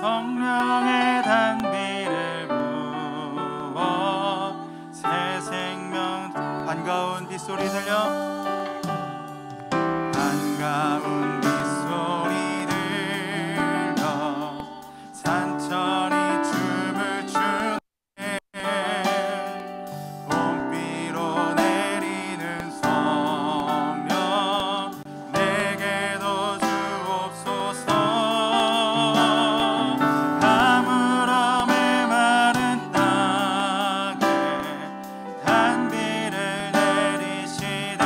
성령의 단비를 부어 새 생명. 반가운 빗소리 들려, 반가운 빗소리 들려 산천이 춤을 추네. 봄비로 내리는 성령 내게도 주옵소서. 가물어 메마른 땅에 단비를 내리시듯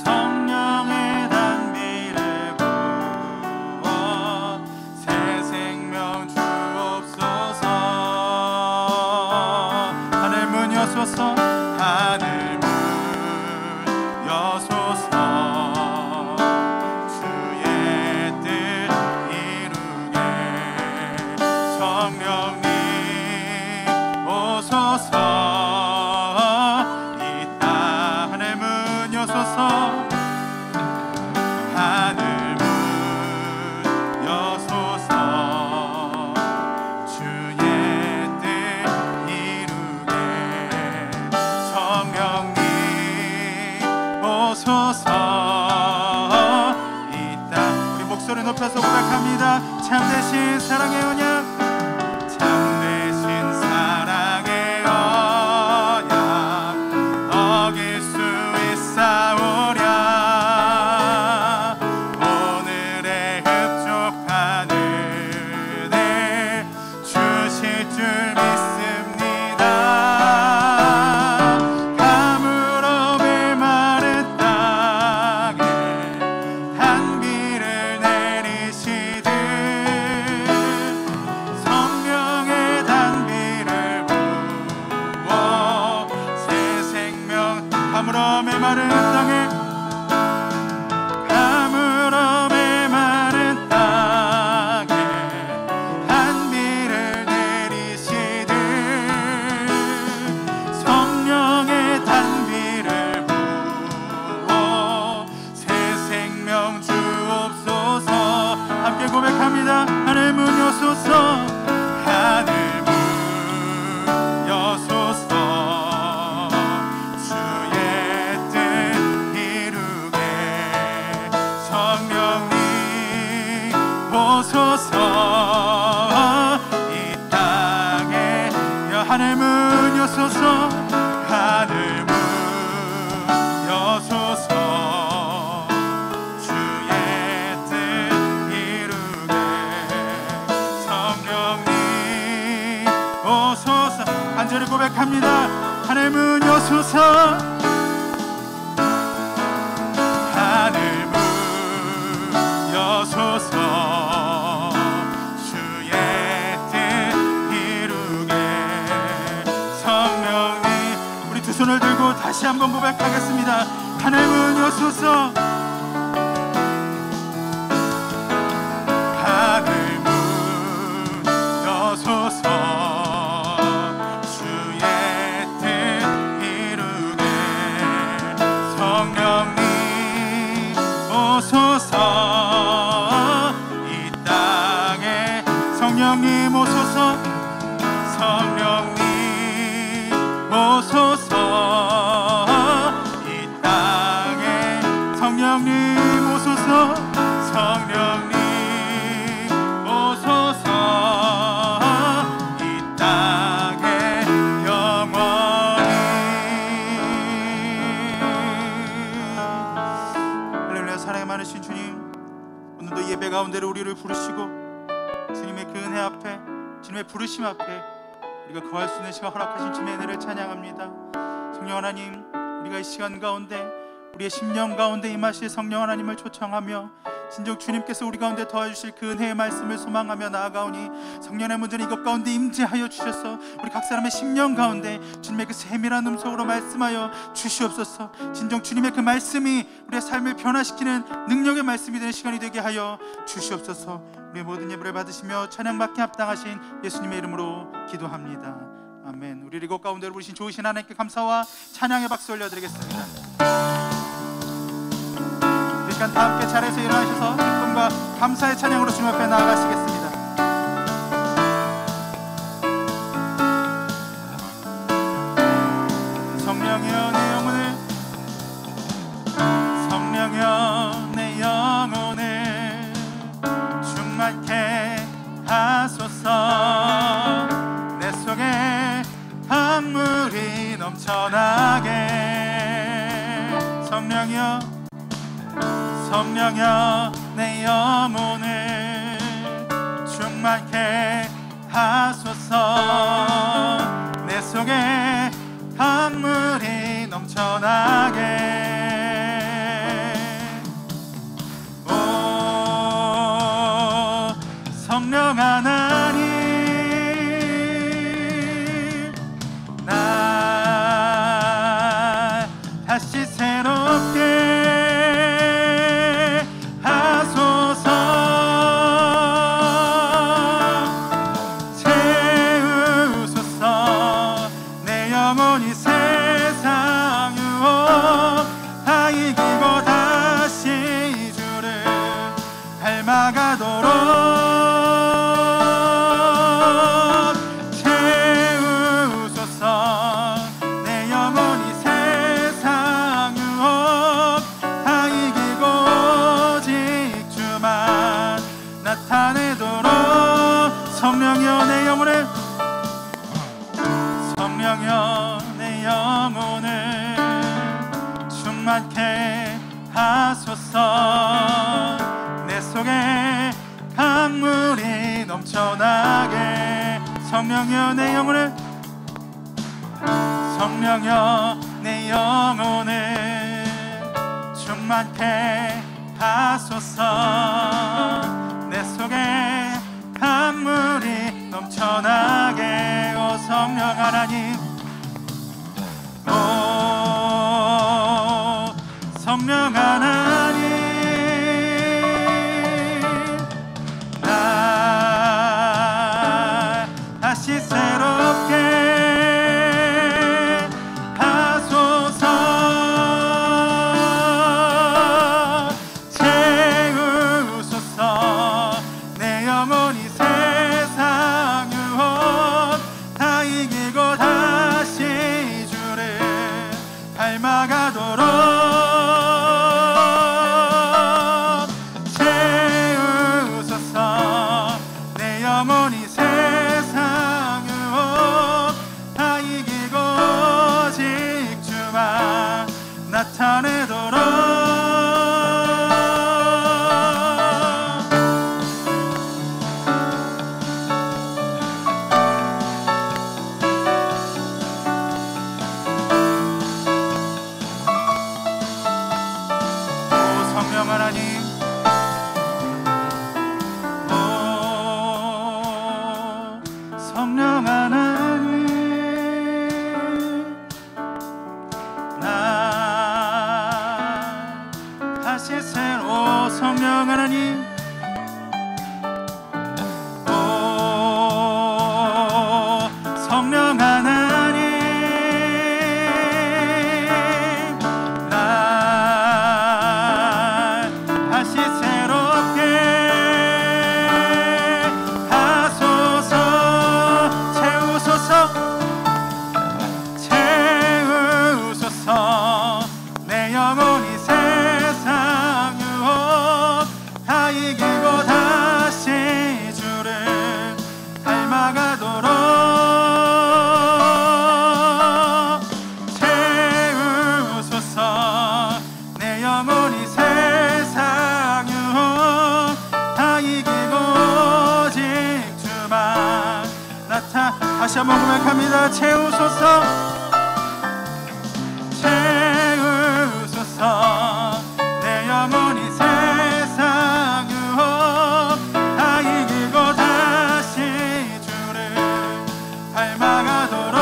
성령의 단비를 부어 새 생명 주옵소서. 하늘 문 여소서, 하늘 문 여소서. 주의 뜻 이루게 성령님 오소서. 이 땅 하늘 문 여소서, 하늘 문 여소서. 주의 뜻 이루게 성령님 오소서. 이 땅 우리 목소리 높여서 고백합니다. 참되신 사랑의 언약, 참되신 사랑의 언약 어길 수 있사오랴. 오늘의 흡족한 은혜 주실 줄 믿습니다. 가물어 메마른 땅에 단비를 내리시듯 성령의 단비를 부어 새 생명. 가물어 메마른 땅에, 가물어 메마른 땅에 단비를 내리시듯 성령의 단비를 부어 새 생명 주옵소서. 함께 고백합니다. 하늘 문 여소서, 하늘 문 여소서. 주의 뜻 이루게 성령님 오소서. 이 땅에 하늘 문 여소서, 하늘 문 여소서. 주의 뜻 이루게 성령님 오소서. 간절히 고백합니다. 하늘 문 여소서, 하늘 문 여소서. 주의 뜻 이루게 성령님. 우리 두 손을 들고 다시 한번 고백하겠습니다. 하늘 문 여소서, 하늘 문 여소서. 주의 뜻 이루게 성령님 오소서. 이 땅에 성령님 오소서, 성령님 오소서. 이 땅에 성령님 오소서, 성령님 오소서. 이 땅에 영원히. 할렐루야. 사랑이 많으신 주님, 오늘도 예배 가운데로 우리를 부르시고 주님의 그 은혜 앞에, 주님의 부르심 앞에 우리가 거할 수 있는 시간 허락하신 주님의 은혜를 찬양합니다. 성령 하나님, 우리가 이 시간 가운데 우리의 심령 가운데 임하실 성령 하나님을 초청하며 진정 주님께서 우리 가운데 도와주실 그 은혜의 말씀을 소망하며 나아가오니 성령의 문제는 이것 가운데 임재하여 주셔서 우리 각 사람의 심령 가운데 주님의 그 세밀한 음성으로 말씀하여 주시옵소서. 진정 주님의 그 말씀이 우리의 삶을 변화시키는 능력의 말씀이 되는 시간이 되게 하여 주시옵소서. 우리의 모든 예배를 받으시며 찬양받게 합당하신 예수님의 이름으로 기도합니다. 아멘. 우리 이곳 가운데로 부르신 좋으신 하나님께 감사와 찬양의 박수 올려드리겠습니다. 그러니까 다 함께 자리에서 일어나셔서 기쁨과 감사의 찬양으로 주님 앞에 나아가시겠습니다. 성령이여 내 영혼을, 성령이여 내 영혼을 충만케 하소서. 내 속에 강물이 넘쳐나게. 성령이여, 성령이여 내 영혼을 충만케 하소서. 내 속에 강물이 넘쳐나게. 오 성령 하나님, 날 다시 새롭게 하소서. 채우소서. 내 영혼이 세상 유혹 다 이기고 다시 주를 닮아가도록 채우소서. 내 영혼이 세상 유혹 다 이기고 오직 주만 나타내도록. 성령이여 내 영혼을, 성령이여 내 영혼을 충만케 하소서. 내 속에 강물이 넘쳐나게. 성령이여 내 영혼을, 성령이여 내 영혼을 충만케 하소서. 내 속에 강물이 넘쳐나게. 오 성령 하나님, 오 성령 하나님, 날 다시 새롭게 하소서. 채우소서. 내 영혼이 세상 유혹 다 이기고 다시 주를 닮아가도록 채우소서. 내 영혼이 세상 유혹 다 이기고 오직 주만 나타내도록. 성령 하나님, 오 성령 하나님, 나 다시 새로. 성령 하나님, 오 성령 하나님, 다시 새롭게 하소서. 채우소서. 채우소서. 내 영혼이 세상 유혹 다 이기고 다시 주를 닮아가도록 채우소서. 내 영혼이 세상 유혹 다 이기고 오직 주만 다시 한번 고백합니다. 채우소서. 채우소서. 내 영혼이 세상 유혹 다 이기고 다시 주를 닮아가도록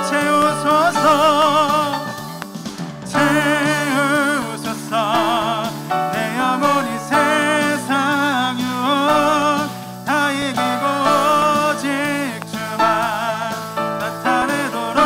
채우소서. 채우소서. 내 영혼이 세상 유혹 다 이기고 오직 주만 나타내도록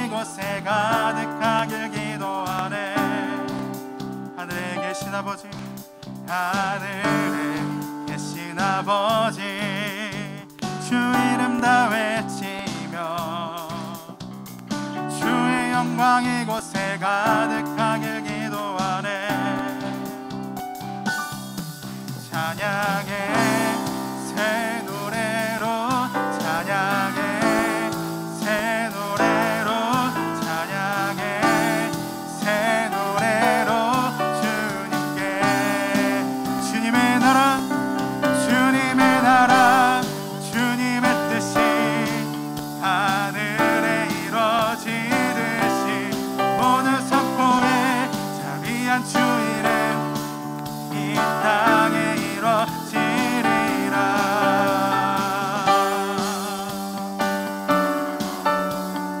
이곳에 가득하길 기도하네. 하늘에 계신 아버지, 하늘에 계신 아버지, 주 이름 다 외치며 주의 영광 이곳에 가득하길 기도하네. 찬양의 새 노래로, 찬양의 새 노래로, 찬양의 새 노래로 주님께, 주님의 나라, 주님의 나라, 주님의 뜻이 하늘에 이루어지듯이 모든 선포에 자비한 주 이름 이 땅에 이루어지리라.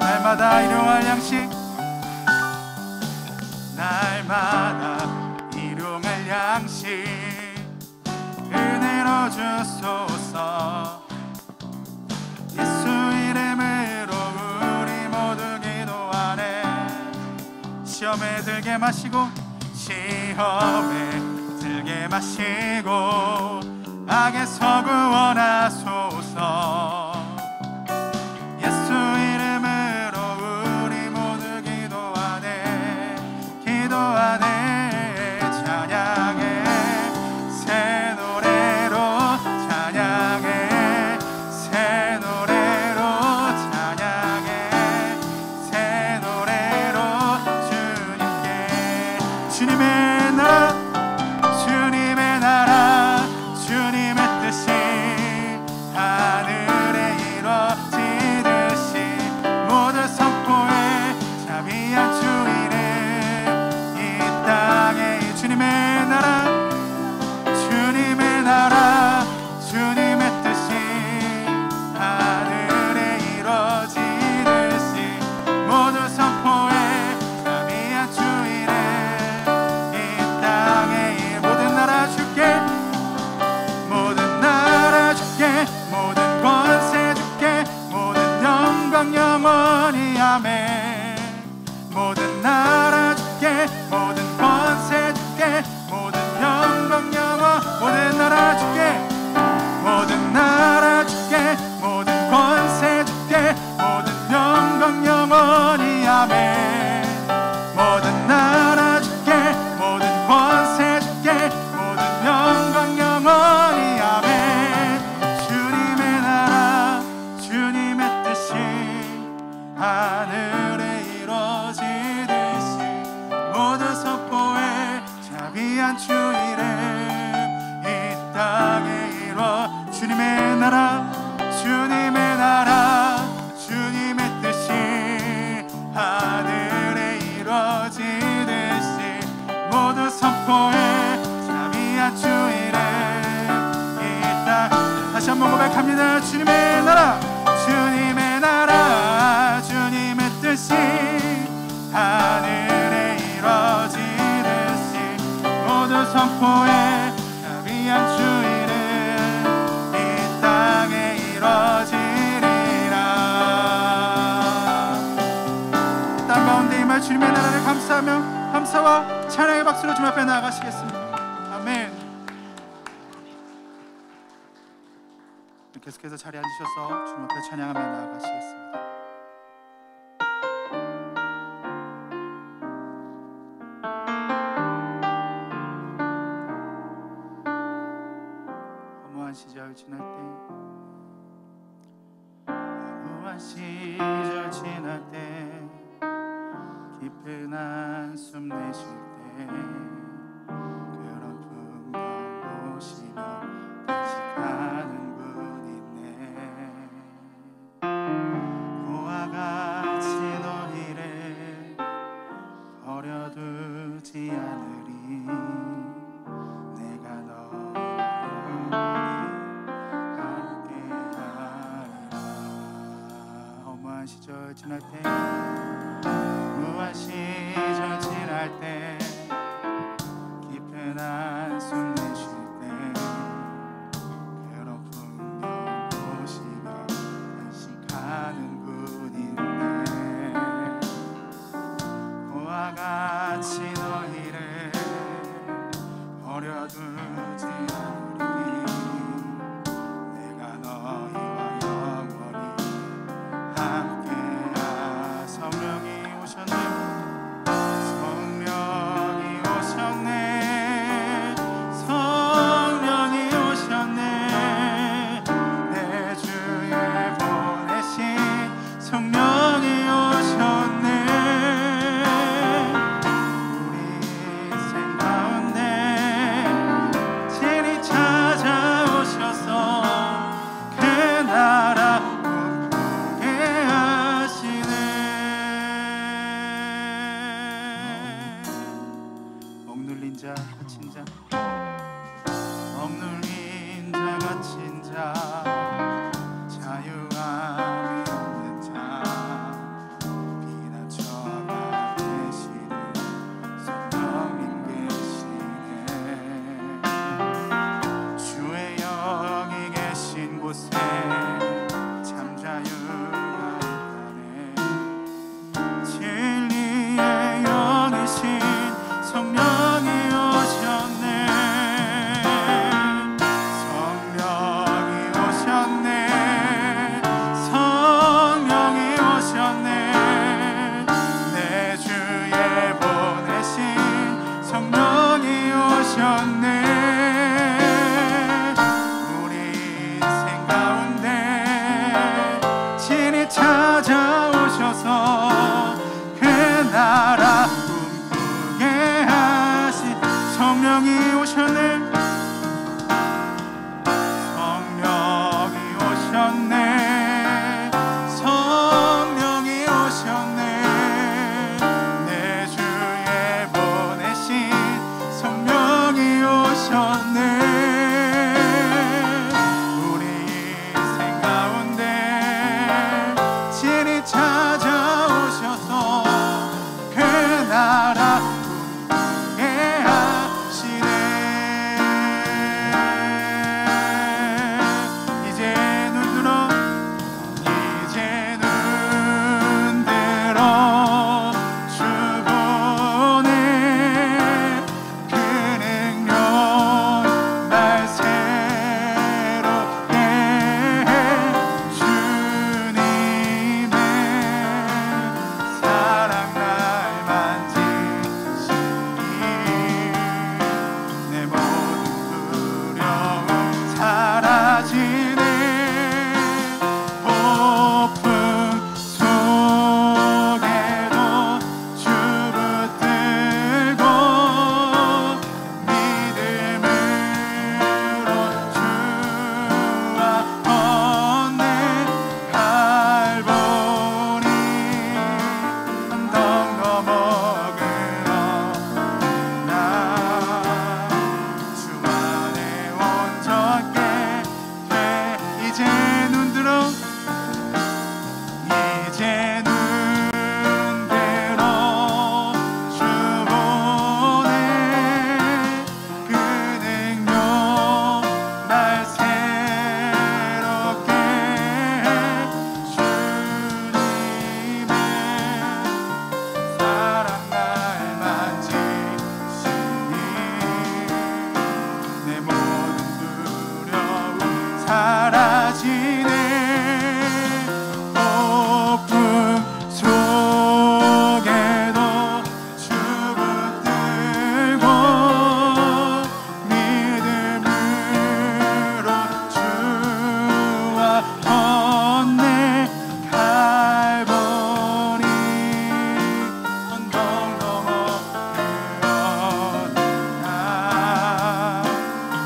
날마다 일용할 양식, 날마다 일용할 양식 은혜로 주소서. 예수 이름으로 우리 모두 기도하네. 시험에 들게 마시고, 시험에 들게 마시고 악에서 구원하소서. 예수 이름으로 우리 모두 기도하네. 기도하네. 찬양의 새 노래로, 찬양의 새 노래로, 찬양의 새 노래로 주님께, 주님의 나라, 주님의 나라, 주님의 뜻이 하늘에 이루어지듯이 모든 선포에 자비한 주 이름 이 땅에, 주님의 나라, 주님의 나라, 주님의 뜻이 하늘에 이루어지듯이 모든 선포에 자비한 주 이름 이 땅에, 모든 나라 주께, 모든 나라 주께, 모든 권세 주께, 모든 영광 영원히 아멘. 모든 나라 주께, 모든 권세 주께, 모든 영광 영원, 모든 나라 주께, 모든 나라 주께, 모든 권세 주께, 모든 영광 영원히 아멘. 모든 나라 주께, 모든 권세 주께, 모든 영광 영원히 아멘. 주님의 나라, 주님의 뜻이 하늘에 이루어지듯이 모든 선포에 자비한 주 이름 이 땅에 이루어. 주님의 나라, 주님의 나라, 주님의 뜻이 하늘에 이루어지듯이 모든 선포에 자비한 주 이름 이 땅. 다시 한번 고백합니다. 주님의 나라, 주님의 나라, 주님의 뜻이 하늘에 이루어지듯이 모든 선포에 자비한 주 이름 이 땅에 이루어지리라. 땅 가운데 임할 주님의 나라를 감사하며 감사와 찬양의 박수로 주님 앞에 나아가시겠습니다. 아멘. 계속해서 자리에 앉으셔서 주님 앞에 찬양하며 나아가시겠습니다. 허무한 시절 지날 때, 허무한 시절 지날 때, 깊은 한숨 내쉴 때, 그런 풍경 보시며 탄식하는 분 있네. 고와 같이 너희를 버려두지 않으리. 내가 너희를 함께하리라. 허무한 시절 지날 때, 허무한 시절 지날 때, 깊은 한숨 내쉴 때, 그런 풍경 보시며 탄식하는 분 있네. 자 갇힌 자 억눌린 자 갇힌 자 자유함이 없는 자 비난처가 계시는 성령님 계시네 주의 영이 계신 곳에 참 자유가 있다네 진리의 영이신 성령이 오셨네 성령이 오셨네 성령이 오셨네 내 주에 보내신 성령이 오셨네 우리 인생 가운데 진히 찾아오셔서 그 나라 꿈꾸게 하신 성령이 오셨네 성령이 오셨네 성령이 오셨네 내 주에 보내신 성령이 오셨네 우리 인생 가운데 진히 찾아오셔서 그 나라 꿈꾸게 하시네 이제 눈 들어 주 보내 그 능력 날 새롭게 해 주님의 사랑 날 만지시니 내 모든 두려움 사라지네 폭풍 속에도 주 붙들고 믿음으로 주와 건네 갈보리 언덕 넘어 그러 나 주 안에 온전케 돼 이제 눈 들어 이제 눈 들어 주 보내 그 능력 날 새롭게 해 주님의 사랑 날 만지시니 내 모든 두려움 사라지네 폭풍 속에도 주 붙들고 믿음으로 주와 건네 갈보리 언덕 넘어 그러나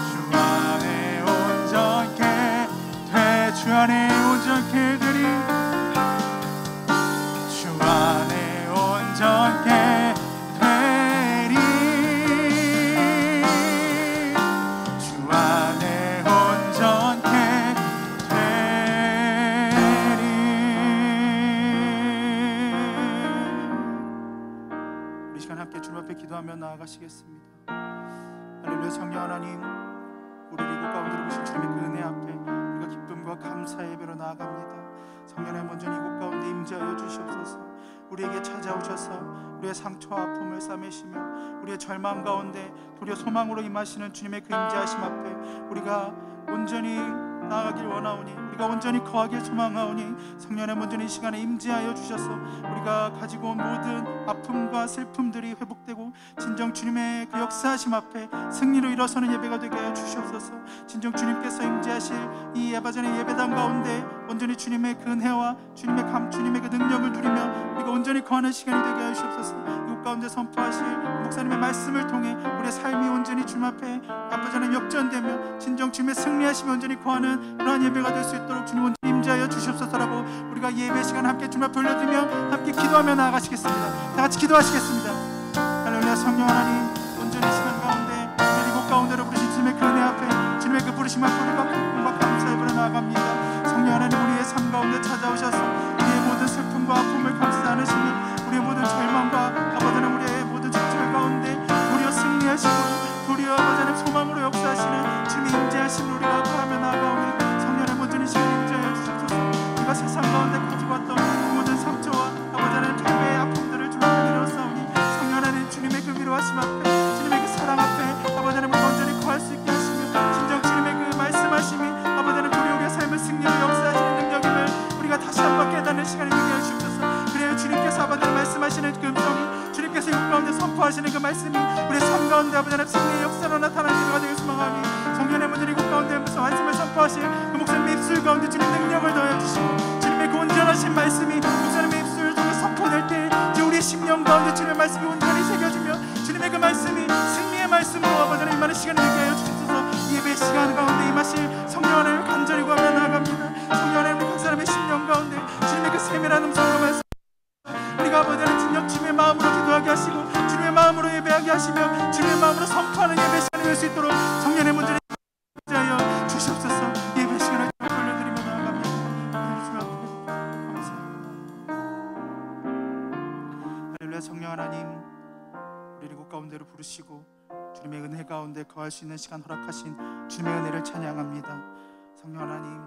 주 안에 온전케 돼 주 안에 온전케 되리 주 안에 온전케 되리 주 안에 온전케 되리 이 시간 함께 주님 앞에 기도하며 나아가시겠습니다. 할렐루야. 성령 하나님 우리 이곳 가운데로 오신 주님의 그 은혜 앞에 우리가 기쁨과 감사의 예배로 나아갑니다. 성령의 먼저 이곳 가운데 임재하여 주시옵소서. 우리에게 찾아오셔서 우리의 상처와 아픔을 싸매시며 우리의 절망 가운데 도리어 소망으로 임하시는 주님의 그 임재하심 앞에 우리가 온전히 나아가길 원하오니 우리가 온전히 거하길 소망하오니 성령의 온전히 이 시간에 임재하여 주셔서 우리가 가지고 온 모든 아픔과 슬픔들이 회복되고 진정 주님의 그 역사하심 앞에 승리로 일어서는 예배가 되게 하여 주시옵소서. 진정 주님께서 임재하실 이 예배전의 예배당 가운데 온전히 주님의 그 은혜와 주님의 그 능력을 누리며 우리가 온전히 거하는 시간이 되게 하여 주시옵소서. 이곳 가운데 선포하실 목사님의 말씀을 통해 우리의 삶이 온전히 주님 앞에 아버지는 역전되며 진정 주님의 승리하시며 온전히 거하는 그러한 예배가 될 수 있도록 주님 온전히 임재하여 주시옵소서라고 우리가 예배 시간 함께 주님 앞에 올려드리며 함께 기도하며 나아가시겠습니다. 다 같이 기도하시겠습니다. 할렐루야. 성령 하나님 온전히 모든 이 시간 가운데 우리 이곳 가운데로 부르신 주님의 그 은혜 앞에 주님의 그 부르심 앞에 우리가 기쁨과 감사의 불을 나아갑니다. 성령 하나님 우리의 삶 가운데 찾아오셔서 우리의 모든 슬픔과 아픔을 감싸 안으시며 우리의 모든 절망과 아버지는 우리의 모든 좌절 가운데 도리어 승리하시고 도리어 아버지는 소망으로 역사하시는 주님의 임재하심을 우리가 바라며 나아가오니 성령의 모든 이 시간 임재하여 주옵소서. 우리가 세상 가운데 가지고 왔던 모든 상처와 아버지는 패배의 아픔들을 주님 앞에 내려싸우니 성령 하나님 주님의 그 위로하심 앞에 주님의 그 사랑 앞에 아버지는 우리 온전히 거할 수 있게 하시며 진정 주님의 그 말씀하심이 아버지는 우리의 삶을 승리로 역사하시는 능력임을 우리가 다시 한번 깨닫는 시간이 되게 하시옵소서. 그래야 주님께서 아버지는 말씀하시는 그 음성이 주님께서 이곳 가운데 선포하시는 그 말씀이 우리의 삶 가운데 아버지는 승리의 역사로 나타나는 기도가 되길 소망하니 성령의 모든 이곳 가운데 말씀을 선포하실 그 목사님의 입술 가운데 주님 능력을 더하여 주시고 주님의 그 온전하신 말씀이 목사님의 입술을 통해 선포될 때 우리의 심령 가운데 주님의 말씀이 온전히 새겨지며 주님의 그 말씀이 승리의 말씀으로 아버지는 임하는 시간이 되게 하여 주옵소서. 예배 시간 가운데 임하실 성령 하나님을 간절히 구하며 나아갑니다. 성령 하나님 각 사람의 심령 가운데 주님의 그 세밀한 음성으로 말씀 우리가 아버지는 진정 주님의 마음으로 기도하게 하시고 주님의 마음으로 예배하게 하시며 주님의 마음으로 선포하는 예배 시간이 될 수 있도록 성령의 문제를 하여 주시옵소서. 예배 시간을 돌려드리며 나아갑니다. 주님 앞에 감사합니다. 할렐루야. 성령 하나님 우리를 이곳 가운데로 부르시고 주님의 은혜 가운데 거할 수 있는 시간 허락하신 주님의 은혜를 찬양합니다. 성령 하나님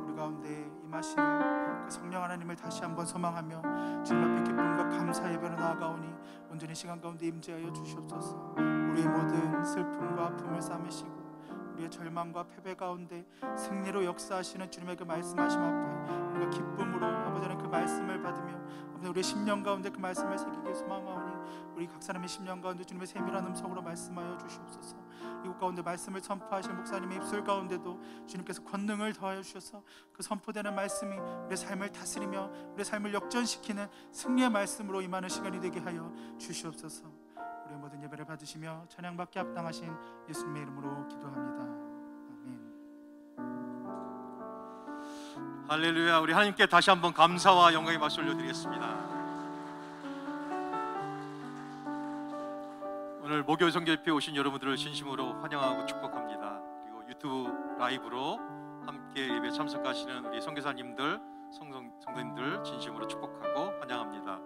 우리 가운데 임하시는 그 성령 하나님을 다시 한번 소망하며 주님 앞에 기쁨과 감사 예배로 나아가오니 온전히 시간 가운데 임재하여 주시옵소서. 우리의 모든 슬픔과 아픔을 싸매시고 우리의 절망과 패배 가운데 승리로 역사하시는 주님의 그 말씀하심 앞에 우리가 기쁨으로 아버지는 그 말씀을 받으며 우리의 심령 가운데 그 말씀을 새기길 소망하오니 우리 각 사람의 심령 가운데 주님의 세밀한 음성으로 말씀하여 주시옵소서. 이곳 가운데 말씀을 선포하신 목사님의 입술 가운데도 주님께서 권능을 더하여 주셔서 그 선포되는 말씀이 우리의 삶을 다스리며 우리의 삶을 역전시키는 승리의 말씀으로 임하는 시간이 되게 하여 주시옵소서. 우리의 모든 예배를 받으시며 찬양받게 합당하신 예수님의 이름으로 기도합니다. 아멘. 할렐루야. 우리 하나님께 다시 한번 감사와 영광의 박수 올려드리겠습니다. 오늘 목요 성결집회에 오신 여러분들을 진심으로 환영하고 축복합니다. 그리고 유튜브 라이브로 함께 예배 참석하시는 우리 선교사님들, 성도님들 진심으로 축복하고 환영합니다.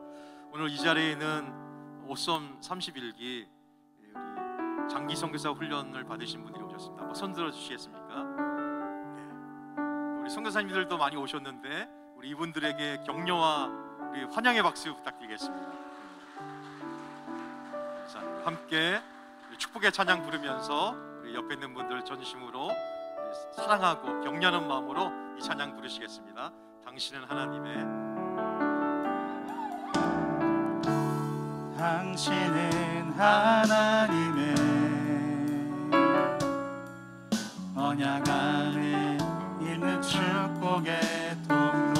오늘 이 자리에는 오썸 31기 우리 장기 선교사 훈련을 받으신 분들이 오셨습니다. 한번 손 들어 주시겠습니까? 네. 우리 선교사님들도 많이 오셨는데 우리 이분들에게 격려와 우리 환영의 박수 부탁드리겠습니다. 자, 함께 축복의 찬양 부르면서 우리 옆에 있는 분들 전심으로 사랑하고 격려하는 마음으로 이 찬양 부르시겠습니다. 당신은 하나님의 당신은 하나님의 언약 안에 있는 축복의 통로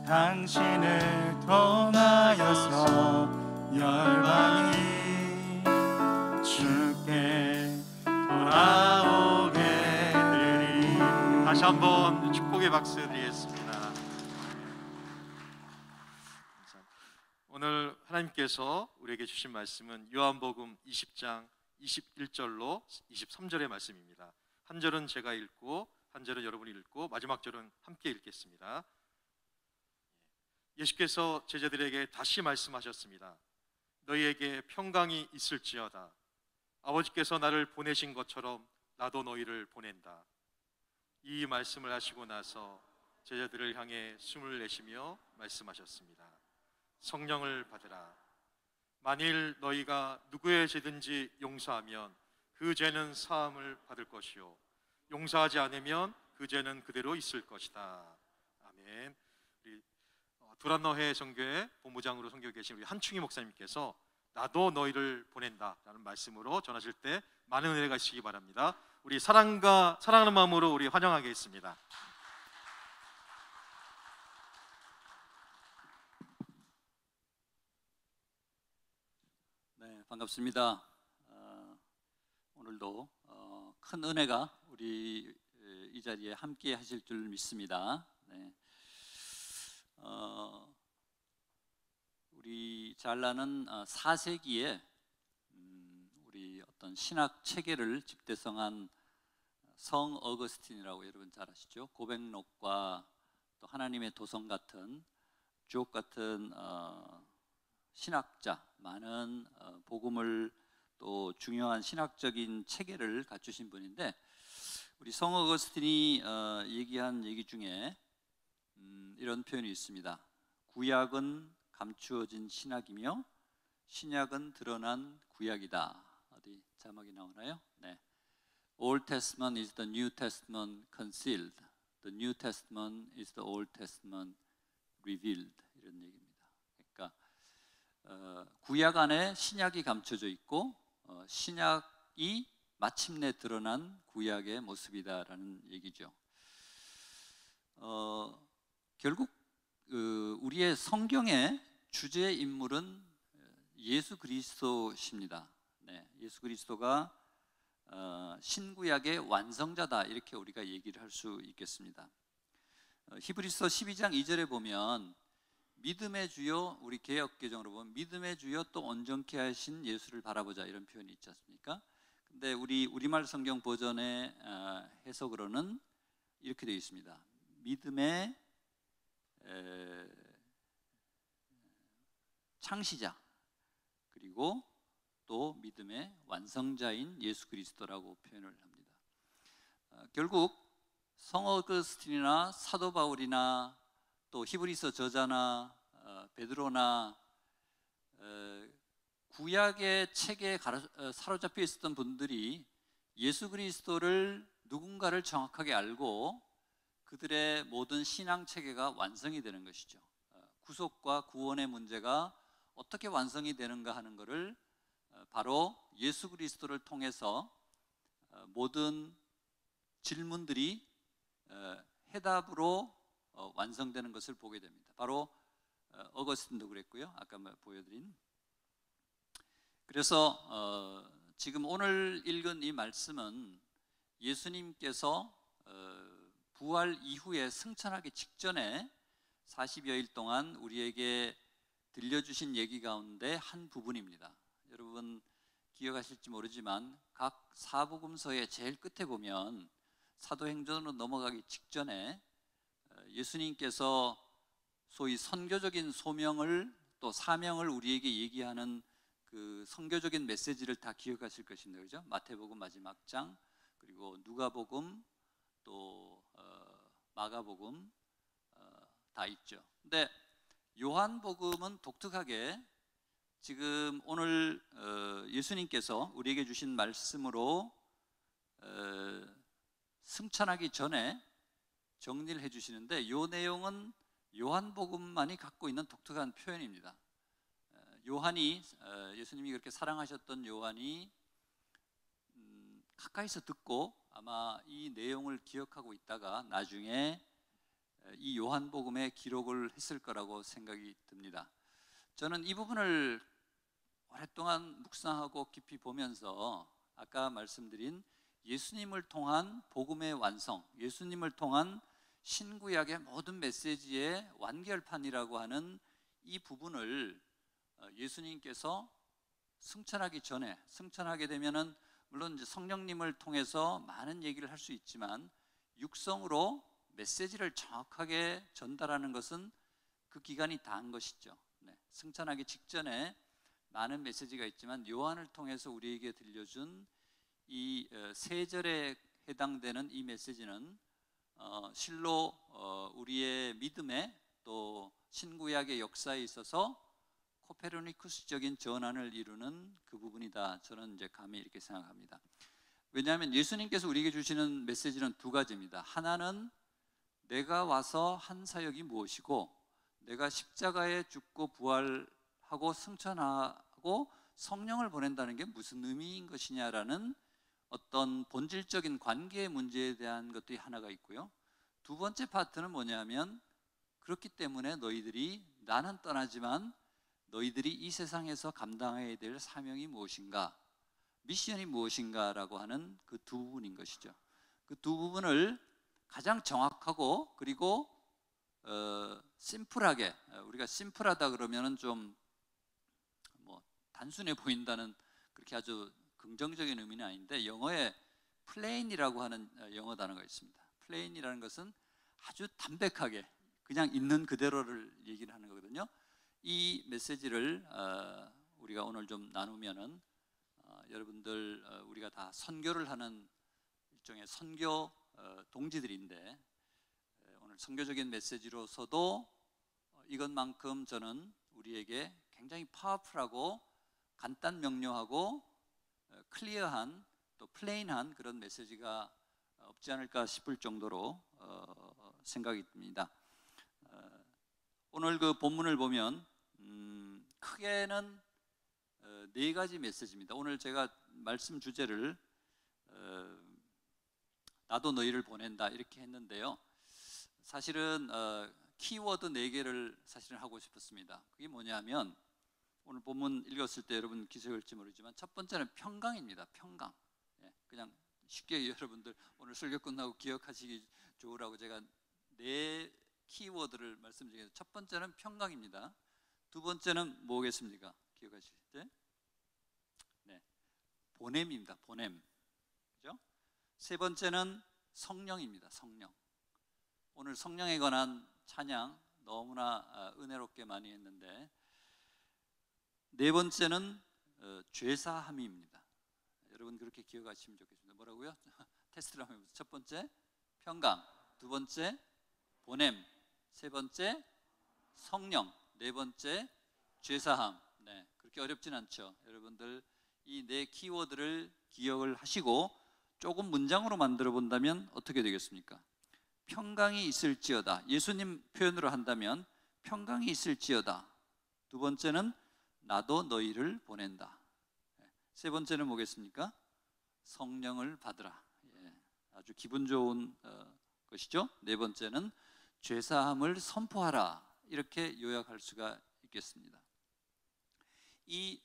당신을 통하여서 열방이 주께 돌아오게 되리. 다시 한번 축복의 박수 드리겠습니다. 오늘 하나님께서 우리에게 주신 말씀은 요한복음 20장 21절로 23절의 말씀입니다. 한 절은 제가 읽고 한 절은 여러분이 읽고 마지막 절은 함께 읽겠습니다. 예수께서 제자들에게 다시 말씀하셨습니다. 너희에게 평강이 있을지어다. 아버지께서 나를 보내신 것처럼 나도 너희를 보낸다. 이 말씀을 하시고 나서 제자들을 향해 숨을 내쉬며 말씀하셨습니다. 성령을 받으라. 만일 너희가 누구의 죄든지 용서하면 그 죄는 사함을 받을 것이요 용서하지 않으면 그 죄는 그대로 있을 것이다. 아멘. 우리 두란노회 선교회 본부장으로 선교 계신 우리 한충희 목사님께서 나도 너희를 보낸다 라는 말씀으로 전하실 때 많은 은혜가 있으시기 바랍니다. 우리 사랑하는 마음으로 우리 환영하겠습니다. 네, 반갑습니다. 오늘도 큰 은혜가 우리 이 자리에 함께 하실 줄 믿습니다. 네. 우리 잘 나는 4세기에 우리 어떤 신학 체계를 집대성한 성 어거스틴이라고 여러분 잘 아시죠? 고백록과 또 하나님의 도성 같은 주옥 같은 신학자, 많은 복음을 또 중요한 신학적인 체계를 갖추신 분인데, 우리 성 어거스틴이 얘기한 얘기 중에 이런 표현이 있습니다. 구약은 감추어진 신약이며 신약은 드러난 구약이다. 어디 자막이 나오나요? 네. Old Testament is the New Testament concealed. The New Testament is the Old Testament revealed. 이런 얘기입니다. 그러니까 구약 안에 신약이 감춰져 있고 신약이 마침내 드러난 구약의 모습이다라는 얘기죠. 결국 우리의 성경의 주제 인물은 예수 그리스도십니다. 네, 예수 그리스도가 신구약의 완성자다, 이렇게 우리가 얘기를 할 수 있겠습니다. 히브리서 12장 2절에 보면 믿음의 주요, 우리 개역개정으로 보면 믿음의 주요 또 온전케 하신 예수를 바라보자, 이런 표현이 있지 않습니까? 근데 우리말 성경 버전의 해석으로는 이렇게 되어 있습니다. 믿음의 창시자, 그리고 또 믿음의 완성자인 예수 그리스도라고 표현을 합니다. 결국 성 어거스틴이나 사도 바울이나 또 히브리서 저자나 베드로나 구약의 체계에 사로잡혀 있었던 분들이 예수 그리스도를 누군가를 정확하게 알고 그들의 모든 신앙 체계가 완성이 되는 것이죠. 구속과 구원의 문제가 어떻게 완성이 되는가 하는 것을 바로 예수 그리스도를 통해서 모든 질문들이 해답으로 완성되는 것을 보게 됩니다. 바로 어거스틴도 그랬고요. 아까 보여드린. 그래서 지금 오늘 읽은 이 말씀은 예수님께서 부활 이후에 승천하기 직전에 40여일 동안 우리에게 들려주신 얘기 가운데 한 부분입니다. 여러분 기억하실지 모르지만 각 사복음서의 제일 끝에 보면 사도행전으로 넘어가기 직전에 예수님께서 소위 선교적인 소명을 또 사명을 우리에게 얘기하는 그 선교적인 메시지를 다 기억하실 것입니다. 그죠? 마태복음 마지막 장, 그리고 누가복음, 또 마가복음 다 있죠. 근데 요한복음은 독특하게 지금 오늘 예수님께서 우리에게 주신 말씀으로 승천하기 전에 정리를 해주시는데, 이 내용은 요한복음만이 갖고 있는 독특한 표현입니다. 요한이 예수님이 그렇게 사랑하셨던 요한이 가까이서 듣고 아마 이 내용을 기억하고 있다가 나중에 이 요한복음에 기록을 했을 거라고 생각이 듭니다. 저는 이 부분을 오랫동안 묵상하고 깊이 보면서 아까 말씀드린 예수님을 통한 복음의 완성, 예수님을 통한 신구약의 모든 메시지의 완결판이라고 하는 이 부분을 예수님께서 승천하기 전에, 승천하게 되면은 물론 이제 성령님을 통해서 많은 얘기를 할 수 있지만 육성으로 메시지를 정확하게 전달하는 것은 그 기간이 다한 것이죠. 네, 승천하기 직전에 많은 메시지가 있지만 요한을 통해서 우리에게 들려준 이 세 절에 해당되는 이 메시지는 실로 우리의 믿음에 또 신구약의 역사에 있어서 코페르니쿠스적인 전환을 이루는 그 부분이다. 저는 이제 감히 이렇게 생각합니다. 왜냐하면 예수님께서 우리에게 주시는 메시지는 두 가지입니다. 하나는 내가 와서 한 사역이 무엇이고, 내가 십자가에 죽고 부활하고 승천하고 성령을 보낸다는 게 무슨 의미인 것이냐라는 어떤 본질적인 관계의 문제에 대한 것들이 하나가 있고요. 두 번째 파트는 뭐냐면, 그렇기 때문에 너희들이, 나는 떠나지만 너희들이 이 세상에서 감당해야 될 사명이 무엇인가, 미션이 무엇인가라고 하는 그 두 부분인 것이죠. 그 두 부분을 가장 정확하고 그리고 심플하게, 우리가 심플하다 그러면은 좀 단순해 보인다는 그렇게 아주 긍정적인 의미는 아닌데, 영어에 plain이라고 하는 영어 단어가 있습니다. plain이라는 것은 아주 담백하게 그냥 있는 그대로를 얘기를 하는 거거든요. 이 메시지를 우리가 오늘 좀 나누면은 여러분들 우리가 다 선교를 하는 일종의 선교 동지들인데, 오늘 선교적인 메시지로서도 이것만큼 저는 우리에게 굉장히 파워풀하고 간단 명료하고 클리어한 또 플레인한 그런 메시지가 없지 않을까 싶을 정도로 생각이 듭니다. 오늘 그 본문을 보면 크게는 네 가지 메시지입니다. 오늘 제가 말씀 주제를 나도 너희를 보낸다 이렇게 했는데요. 사실은 키워드 4개를 사실은 하고 싶었습니다. 그게 뭐냐면, 오늘 본문 읽었을 때 여러분 기억할지 모르지만 첫 번째는 평강입니다. 평강. 그냥 쉽게 여러분들 오늘 설교 끝나고 기억하시기 좋으라고 제가 4 키워드를 말씀드리겠습니다. 첫 번째는 평강입니다. 두 번째는 뭐겠습니까? 기억하실 때? 네, 보냄입니다. 보냄. 그죠? 세 번째는 성령입니다. 성령. 오늘 성령에 관한 찬양 너무나 은혜롭게 많이 했는데, 네 번째는 죄사함입니다. 여러분 그렇게 기억하시면 좋겠습니다. 뭐라고요? 테스트를 한번 해보세요. 첫 번째 평강, 두 번째 보냄, 세 번째 성령, 네 번째 죄사함. 네, 그렇게 어렵진 않죠. 여러분들 이 4 키워드를 기억을 하시고 조금 문장으로 만들어 본다면 어떻게 되겠습니까? 평강이 있을지어다. 예수님 표현으로 한다면 평강이 있을지어다. 두 번째는 나도 너희를 보낸다. 세 번째는 뭐겠습니까? 성령을 받으라. 아주 기분 좋은 것이죠. 네 번째는 죄사함을 선포하라. 이렇게 요약할 수가 있겠습니다. 이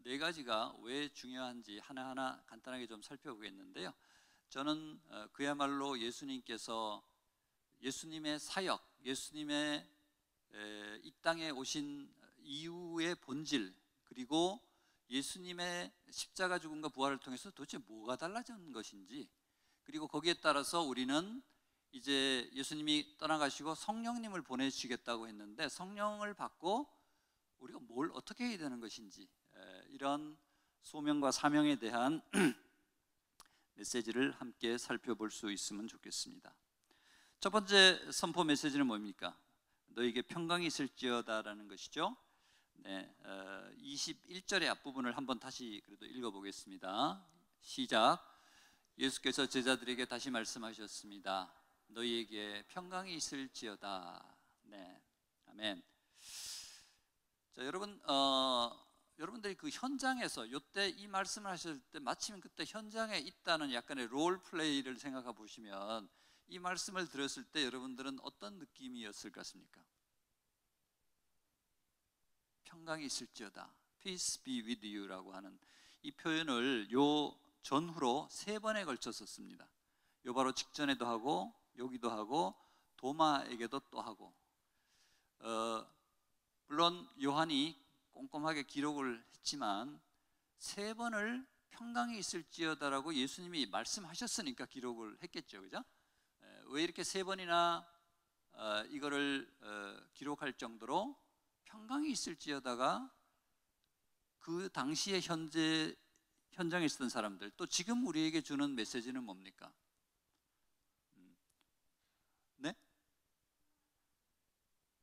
4가지가 왜 중요한지 하나하나 간단하게 좀 살펴보겠는데요. 저는 그야말로 예수님의 사역, 예수님의 이 땅에 오신 이유의 본질, 그리고 예수님의 십자가 죽음과 부활을 통해서 도대체 뭐가 달라진 것인지, 그리고 거기에 따라서 우리는 이제 예수님이 떠나가시고 성령님을 보내주시겠다고 했는데 성령을 받고 우리가 뭘 어떻게 해야 되는 것인지, 이런 소명과 사명에 대한 메시지를 함께 살펴볼 수 있으면 좋겠습니다. 첫 번째 선포 메시지는 뭡니까? 너에게 평강이 있을지어다라는 것이죠. 네, 21절의 앞부분을 한번 다시 그래도 읽어보겠습니다. 시작. 예수께서 제자들에게 다시 말씀하셨습니다. 너희에게 평강이 있을지어다. 네, 아멘. 자, 여러분, 여러분들이 그 현장에서 요때 이 말씀을 하실 때 마침 그때 현장에 있다는 약간의 롤 플레이를 생각해 보시면 이 말씀을 들었을 때 여러분들은 어떤 느낌이었을 것 같습니까? 평강이 있을지어다, Peace be with you라고 하는 이 표현을 요 전후로 3번에 걸쳐서 씁니다. 요 바로 직전에도 하고 여기도 하고 도마에게도 또 하고, 물론 요한이 꼼꼼하게 기록을 했지만 3번을 평강이 있을지어다라고 예수님이 말씀하셨으니까 기록을 했겠죠, 그죠? 왜 이렇게 3번이나 이거를 기록할 정도로 평강이 있을지어다가 그 당시에 현장에 있었던 사람들, 또 지금 우리에게 주는 메시지는 뭡니까? 네?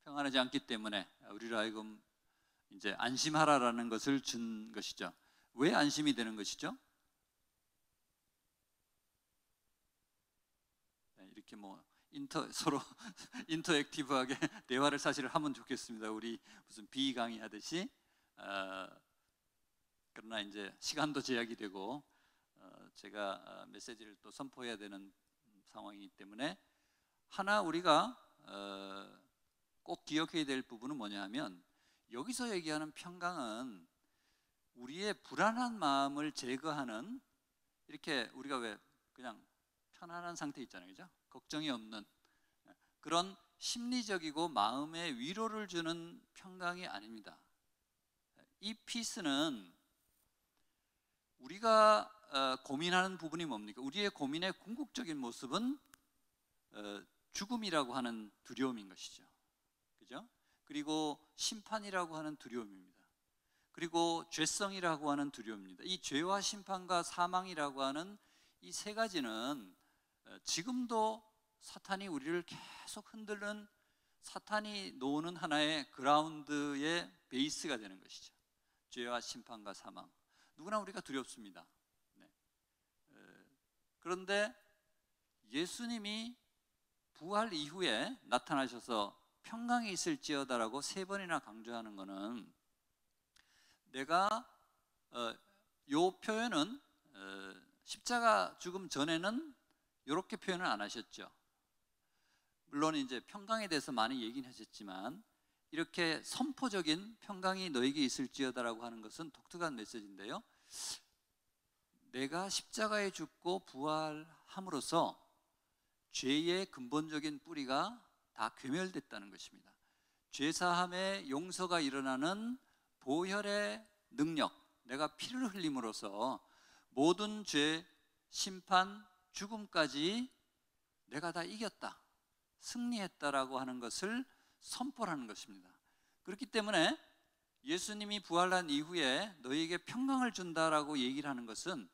평안하지 않기 때문에 우리를 하여금 이제 안심하라라는 것을 준 것이죠. 왜 안심이 되는 것이죠? 이렇게 뭐 서로 인터액티브하게 대화를 사실 하면 좋겠습니다. 우리 무슨 비강의 하듯이. 그러나 이제 시간도 제약이 되고 제가 메시지를 또 선포해야 되는 상황이기 때문에 하나 우리가 꼭 기억해야 될 부분은 뭐냐 하면, 여기서 얘기하는 평강은 우리의 불안한 마음을 제거하는, 이렇게 우리가 왜 그냥 편안한 상태 있잖아요, 그죠? 걱정이 없는 그런 심리적이고 마음의 위로를 주는 평강이 아닙니다. 이 피스는 우리가 고민하는 부분이 뭡니까? 우리의 고민의 궁극적인 모습은 죽음이라고 하는 두려움인 것이죠. 그죠? 그리고 심판이라고 하는 두려움입니다. 그리고 죄성이라고 하는 두려움입니다. 이 죄와 심판과 사망이라고 하는 이 세 가지는 지금도 사탄이 우리를 계속 흔드는, 사탄이 놓는 하나의 그라운드의 베이스가 되는 것이죠. 죄와 심판과 사망. 누구나 우리가 두렵습니다. 네. 그런데 예수님이 부활 이후에 나타나셔서 평강이 있을지어다라고 3번이나 강조하는 것은, 내가 요 표현은 십자가 죽음 전에는 이렇게 표현을 안 하셨죠. 물론 이제 평강에 대해서 많이 얘기는 하셨지만, 이렇게 선포적인 평강이 너에게 있을지어다라고 하는 것은 독특한 메시지인데요, 내가 십자가에 죽고 부활함으로써 죄의 근본적인 뿌리가 다 괴멸됐다는 것입니다. 죄사함의 용서가 일어나는 보혈의 능력, 내가 피를 흘림으로써 모든 죄, 심판, 죽음까지 내가 다 이겼다, 승리했다라고 하는 것을 선포하는 것입니다. 그렇기 때문에 예수님이 부활한 이후에 너희에게 평강을 준다라고 얘기를 하는 것은,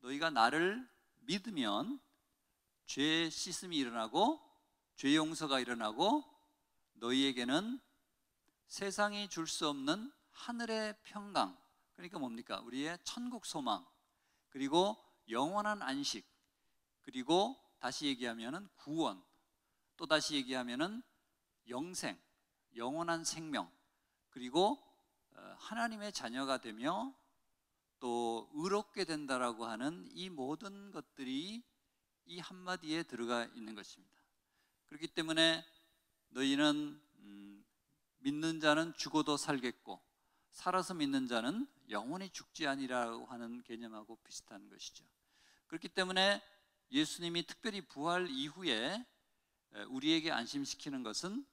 너희가 나를 믿으면 죄 씻음이 일어나고 죄 용서가 일어나고 너희에게는 세상이 줄 수 없는 하늘의 평강, 그러니까 뭡니까? 우리의 천국 소망, 그리고 영원한 안식, 그리고 다시 얘기하면은 구원, 또 다시 얘기하면은 영생, 영원한 생명, 그리고 하나님의 자녀가 되며 또 의롭게 된다라고 하는 이 모든 것들이 이 한마디에 들어가 있는 것입니다. 그렇기 때문에 너희는 믿는 자는 죽어도 살겠고 살아서 믿는 자는 영원히 죽지 아니라고 하는 개념하고 비슷한 것이죠. 그렇기 때문에 예수님이 특별히 부활 이후에 우리에게 안심시키는 것은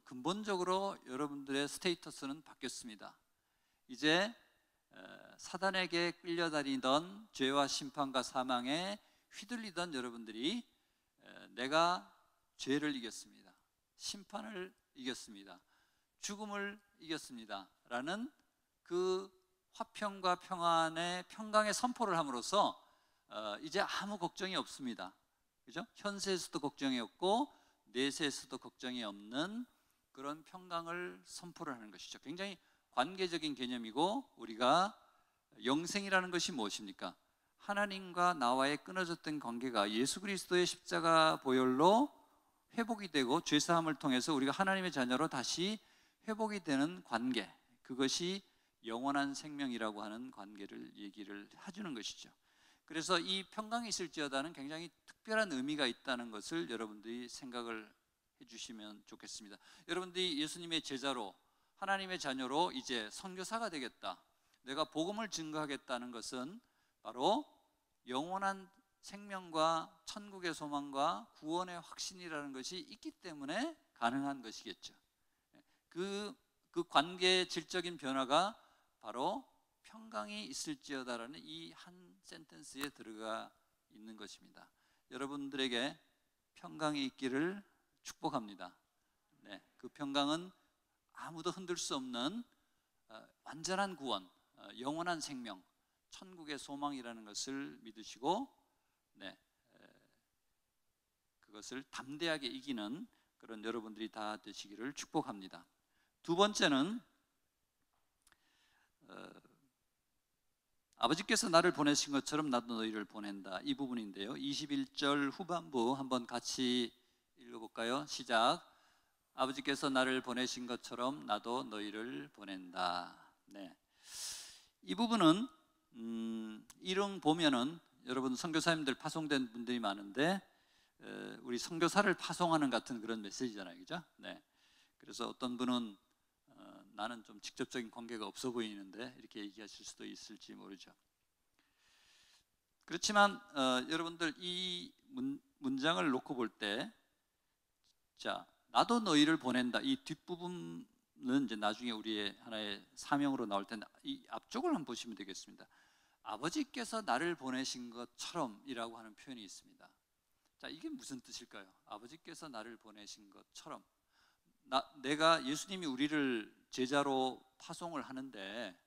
근본적으로 여러분들의 스테이터스는 바뀌었습니다. 이제 사단에게 끌려다니던 죄와 심판과 사망에 휘둘리던 여러분들이 내가 죄를 이겼습니다, 심판을 이겼습니다, 죽음을 이겼습니다 라는 그 화평과 평안의 평강의 선포를 함으로써 이제 아무 걱정이 없습니다. 그죠? 현세에서도 걱정이 없고 내세에서도 걱정이 없는 그런 평강을 선포를 하는 것이죠. 굉장히 관계적인 개념이고, 우리가 영생이라는 것이 무엇입니까? 하나님과 나와의 끊어졌던 관계가 예수 그리스도의 십자가 보혈로 회복이 되고 죄사함을 통해서 우리가 하나님의 자녀로 다시 회복이 되는 관계, 그것이 영원한 생명이라고 하는 관계를 얘기를 해주는 것이죠. 그래서 이 평강이 있을지어다는 굉장히 특별한 의미가 있다는 것을 여러분들이 생각을 해주시면 좋겠습니다. 여러분들이 예수님의 제자로, 하나님의 자녀로 이제 선교사가 되겠다, 내가 복음을 증거하겠다는 것은 바로 영원한 생명과 천국의 소망과 구원의 확신이라는 것이 있기 때문에 가능한 것이겠죠. 그 관계의 질적인 변화가 바로 평강이 있을지어다라는 이 한 센텐스에 들어가 있는 것입니다. 여러분들에게 평강이 있기를 축복합니다. 네, 그 평강은 아무도 흔들 수 없는 완전한 구원, 영원한 생명, 천국의 소망이라는 것을 믿으시고, 네, 그것을 담대하게 이기는 그런 여러분들이 다 되시기를 축복합니다. 두 번째는 아버지께서 나를 보내신 것처럼 나도 너희를 보낸다, 이 부분인데요, 21절 후반부 한번 같이 읽어볼까요? 시작. 아버지께서 나를 보내신 것처럼 나도 너희를 보낸다. 네, 이 부분은 이름 보면은 여러분 선교사님들 파송된 분들이 많은데 우리 선교사를 파송하는 같은 그런 메시지잖아요, 그죠? 네, 그래서 어떤 분은 나는 좀 직접적인 관계가 없어 보이는데 이렇게 얘기하실 수도 있을지 모르죠. 그렇지만 여러분들 이 문장을 놓고 볼 때, 자, 나도 너희를 보낸다, 이 뒷부분만 이제 나중에 우리의 하나의 사명으로 나올 텐데 이 앞쪽을 한번 보시면 되겠습니다. 아버지께서 나를 보내신 것처럼이라고 하는 표현이 있습니다. 자, 이게 무슨 뜻일까요? 아버지께서 나를 보내신 것처럼. 내가 예수님이 우리를 제자로 파송을 하는데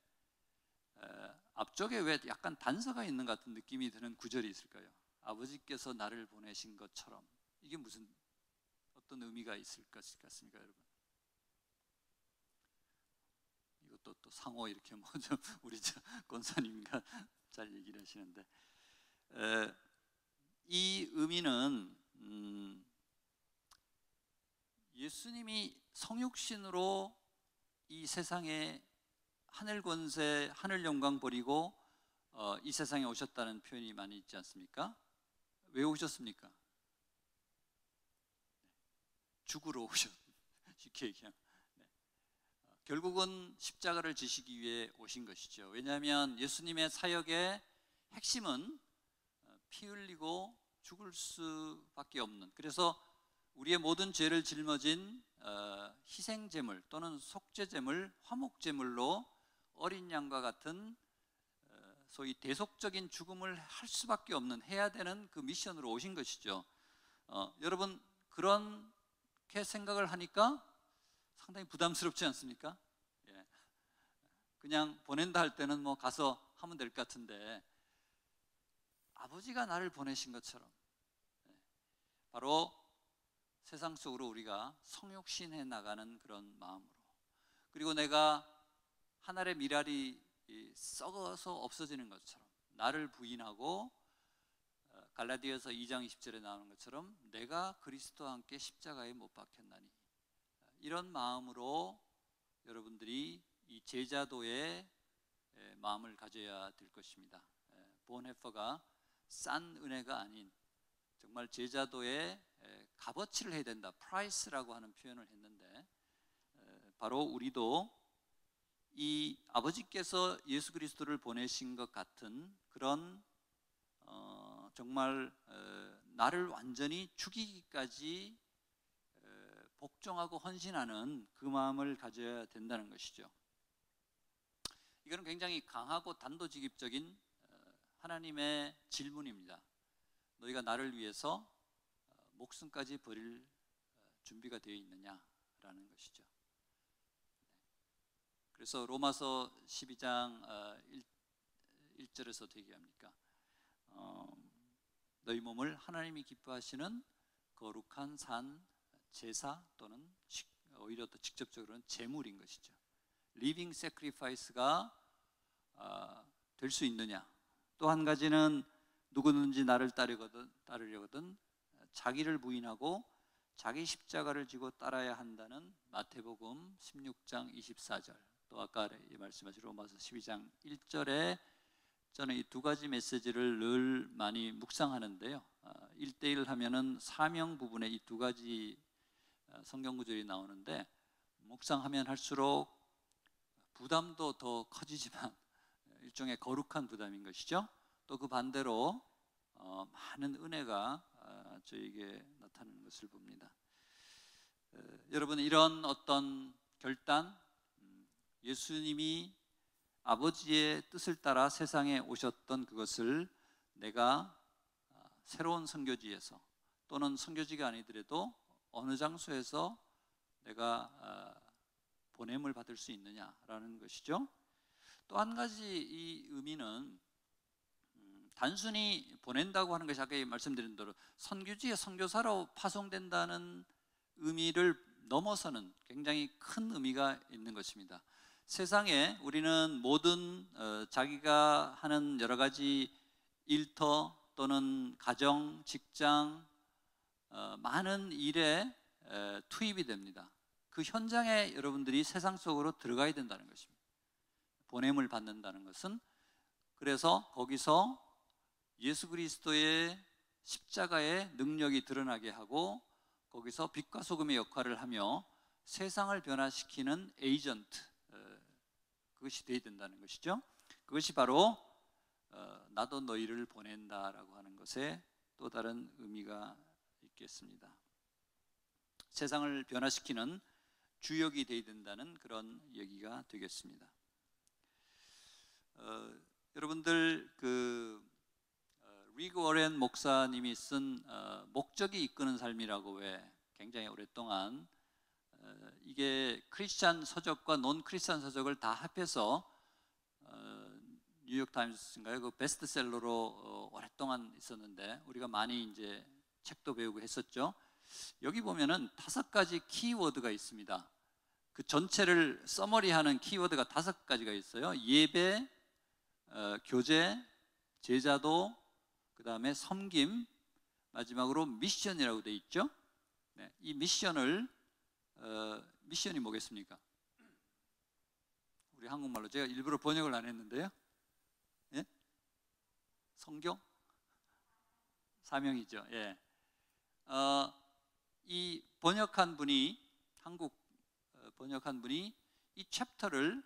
앞쪽에 왜 약간 단서가 있는 것 같은 느낌이 드는 구절이 있을까요? 아버지께서 나를 보내신 것처럼. 이게 무슨 어떤 의미가 있을 것 같습니까, 여러분? 이것도 또 상호 이렇게 뭐 좀 우리 권사님과 잘 얘기를 하시는데 이 의미는 예수님이 성육신으로 이 세상에 하늘 권세, 하늘 영광 버리고 이 세상에 오셨다는 표현이 많이 있지 않습니까? 왜 오셨습니까? 죽으러 오셨. 쉽게 얘기하면 결국은 십자가를 지시기 위해 오신 것이죠. 왜냐하면 예수님의 사역의 핵심은 피 흘리고 죽을 수밖에 없는, 그래서 우리의 모든 죄를 짊어진 희생제물 또는 속죄제물, 화목제물로 어린 양과 같은 소위 대속적인 죽음을 할 수밖에 없는, 해야 되는 그 미션으로 오신 것이죠. 여러분 그렇게 생각을 하니까 상당히 부담스럽지 않습니까? 예. 그냥 보낸다 할 때는 뭐 가서 하면 될 것 같은데 아버지가 나를 보내신 것처럼 바로 세상 속으로 우리가 성육신해 나가는 그런 마음으로, 그리고 내가 한 알의 밀알이 썩어서 없어지는 것처럼 나를 부인하고 갈라디아서 2장 20절에 나오는 것처럼 내가 그리스도와 함께 십자가에 못 박혔나니, 이런 마음으로 여러분들이 이 제자도의 마음을 가져야 될 것입니다. 본헤퍼가 싼 은혜가 아닌 정말 제자도의 값어치를 해야 된다, 프라이스라고 하는 표현을 했는데 바로 우리도 이 아버지께서 예수 그리스도를 보내신 것 같은 그런 정말 나를 완전히 죽이기까지 복종하고 헌신하는 그 마음을 가져야 된다는 것이죠. 이거는 굉장히 강하고 단도직입적인 하나님의 질문입니다. 너희가 나를 위해서 목숨까지 버릴 준비가 되어 있느냐라는 것이죠. 그래서 로마서 12장 1절에서 되게 합니까? 너희 몸을 하나님이 기뻐하시는 거룩한 산, 제사 또는 오히려 더 직접적으로는 제물인 것이죠. 리빙 세크리파이스가 될 수 있느냐. 또 한 가지는 누구든지 나를 따르려거든 자기를 부인하고 자기 십자가를 지고 따라야 한다는 마태복음 16장 24절, 또 아까 말씀하신 로마서 12장 1절에 저는 이 두 가지 메시지를 늘 많이 묵상하는데요. 1대1 하면은 사명 부분에 이 두 가지 성경 구절이 나오는데 묵상하면 할수록 부담도 더 커지지만 일종의 거룩한 부담인 것이죠. 또 그 반대로 많은 은혜가 저에게 나타나는 것을 봅니다. 여러분 이런 어떤 결단, 예수님이 아버지의 뜻을 따라 세상에 오셨던 그것을 내가 새로운 선교지에서 또는 선교지가 아니더라도 어느 장소에서 내가 보냄을 받을 수 있느냐라는 것이죠. 또 한 가지 이 의미는 단순히 보낸다고 하는 것이 아까 말씀드린 대로 선교지에 선교사로 파송된다는 의미를 넘어서는 굉장히 큰 의미가 있는 것입니다. 세상에 우리는 모든 자기가 하는 여러 가지 일터 또는 가정, 직장, 많은 일에 투입이 됩니다. 그 현장에 여러분들이 세상 속으로 들어가야 된다는 것입니다. 보냄을 받는다는 것은, 그래서 거기서 예수 그리스도의 십자가의 능력이 드러나게 하고 거기서 빛과 소금의 역할을 하며 세상을 변화시키는 에이전트, 그것이 되어야 된다는 것이죠. 그것이 바로 나도 너희를 보낸다라고 하는 것에 또 다른 의미가 있겠습니다. 세상을 변화시키는 주역이 되어야 된다는 그런 얘기가 되겠습니다. 여러분들 리그 워렌 목사님이 쓴 목적이 이끄는 삶이라고 왜 굉장히 오랫동안 이게 크리스찬 서적과 논 크리스찬 서적을 다 합해서 뉴욕 타임스인가요? 그 베스트셀러로 오랫동안 있었는데 우리가 많이 이제 책도 배우고 했었죠. 여기 보면은 5가지 키워드가 있습니다. 그 전체를 서머리하는 키워드가 5가지가 있어요. 예배, 교제, 제자도, 그 다음에 섬김, 마지막으로 미션이라고 돼 있죠. 네, 이 미션이 뭐겠습니까? 우리 한국말로 제가 일부러 번역을 안 했는데요. 예? 성교? 사명이죠. 예. 이 번역한 분이 한국 번역한 분이 이 챕터를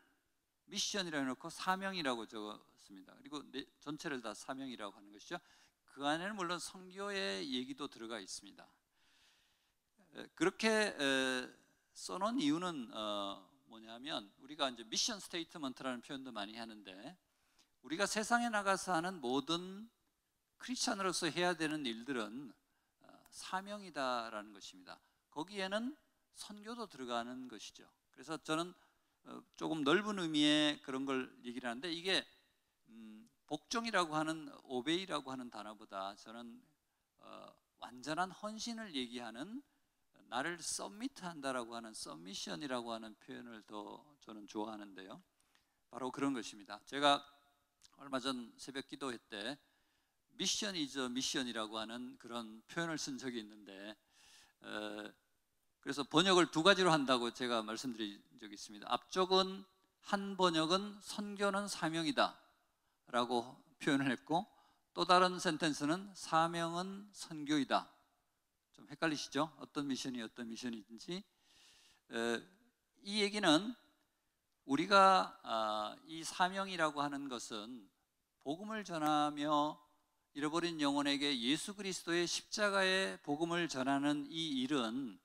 미션이라고 해놓고 사명이라고 적었습니다. 그리고 전체를 다 사명이라고 하는 것이죠. 그 안에는 물론 선교의 얘기도 들어가 있습니다. 그렇게 써놓은 이유는 뭐냐면 우리가 이제 미션 스테이트먼트라는 표현도 많이 하는데 우리가 세상에 나가서 하는 모든 크리스찬으로서 해야 되는 일들은 사명이다라는 것입니다. 거기에는 선교도 들어가는 것이죠. 그래서 저는 조금 넓은 의미의 그런 걸 얘기를 하는데 이게 복종이라고 하는 오베이라고 하는 단어보다 저는 완전한 헌신을 얘기하는 나를 서미트한다라고 하는 서미션이라고 하는 표현을 더 저는 좋아하는데요. 바로 그런 것입니다. 제가 얼마 전 새벽 기도회 때 미션 이즈 미션이라고 하는 그런 표현을 쓴 적이 있는데 그래서 번역을 2가지로 한다고 제가 말씀드린 적이 있습니다. 앞쪽은 한 번역은 선교는 사명이다 라고 표현을 했고 또 다른 센텐스는 사명은 선교이다. 좀 헷갈리시죠? 어떤 미션이 어떤 미션인지. 이 얘기는 우리가 이 사명이라고 하는 것은 복음을 전하며 잃어버린 영혼에게 예수 그리스도의 십자가의 복음을 전하는 이 일은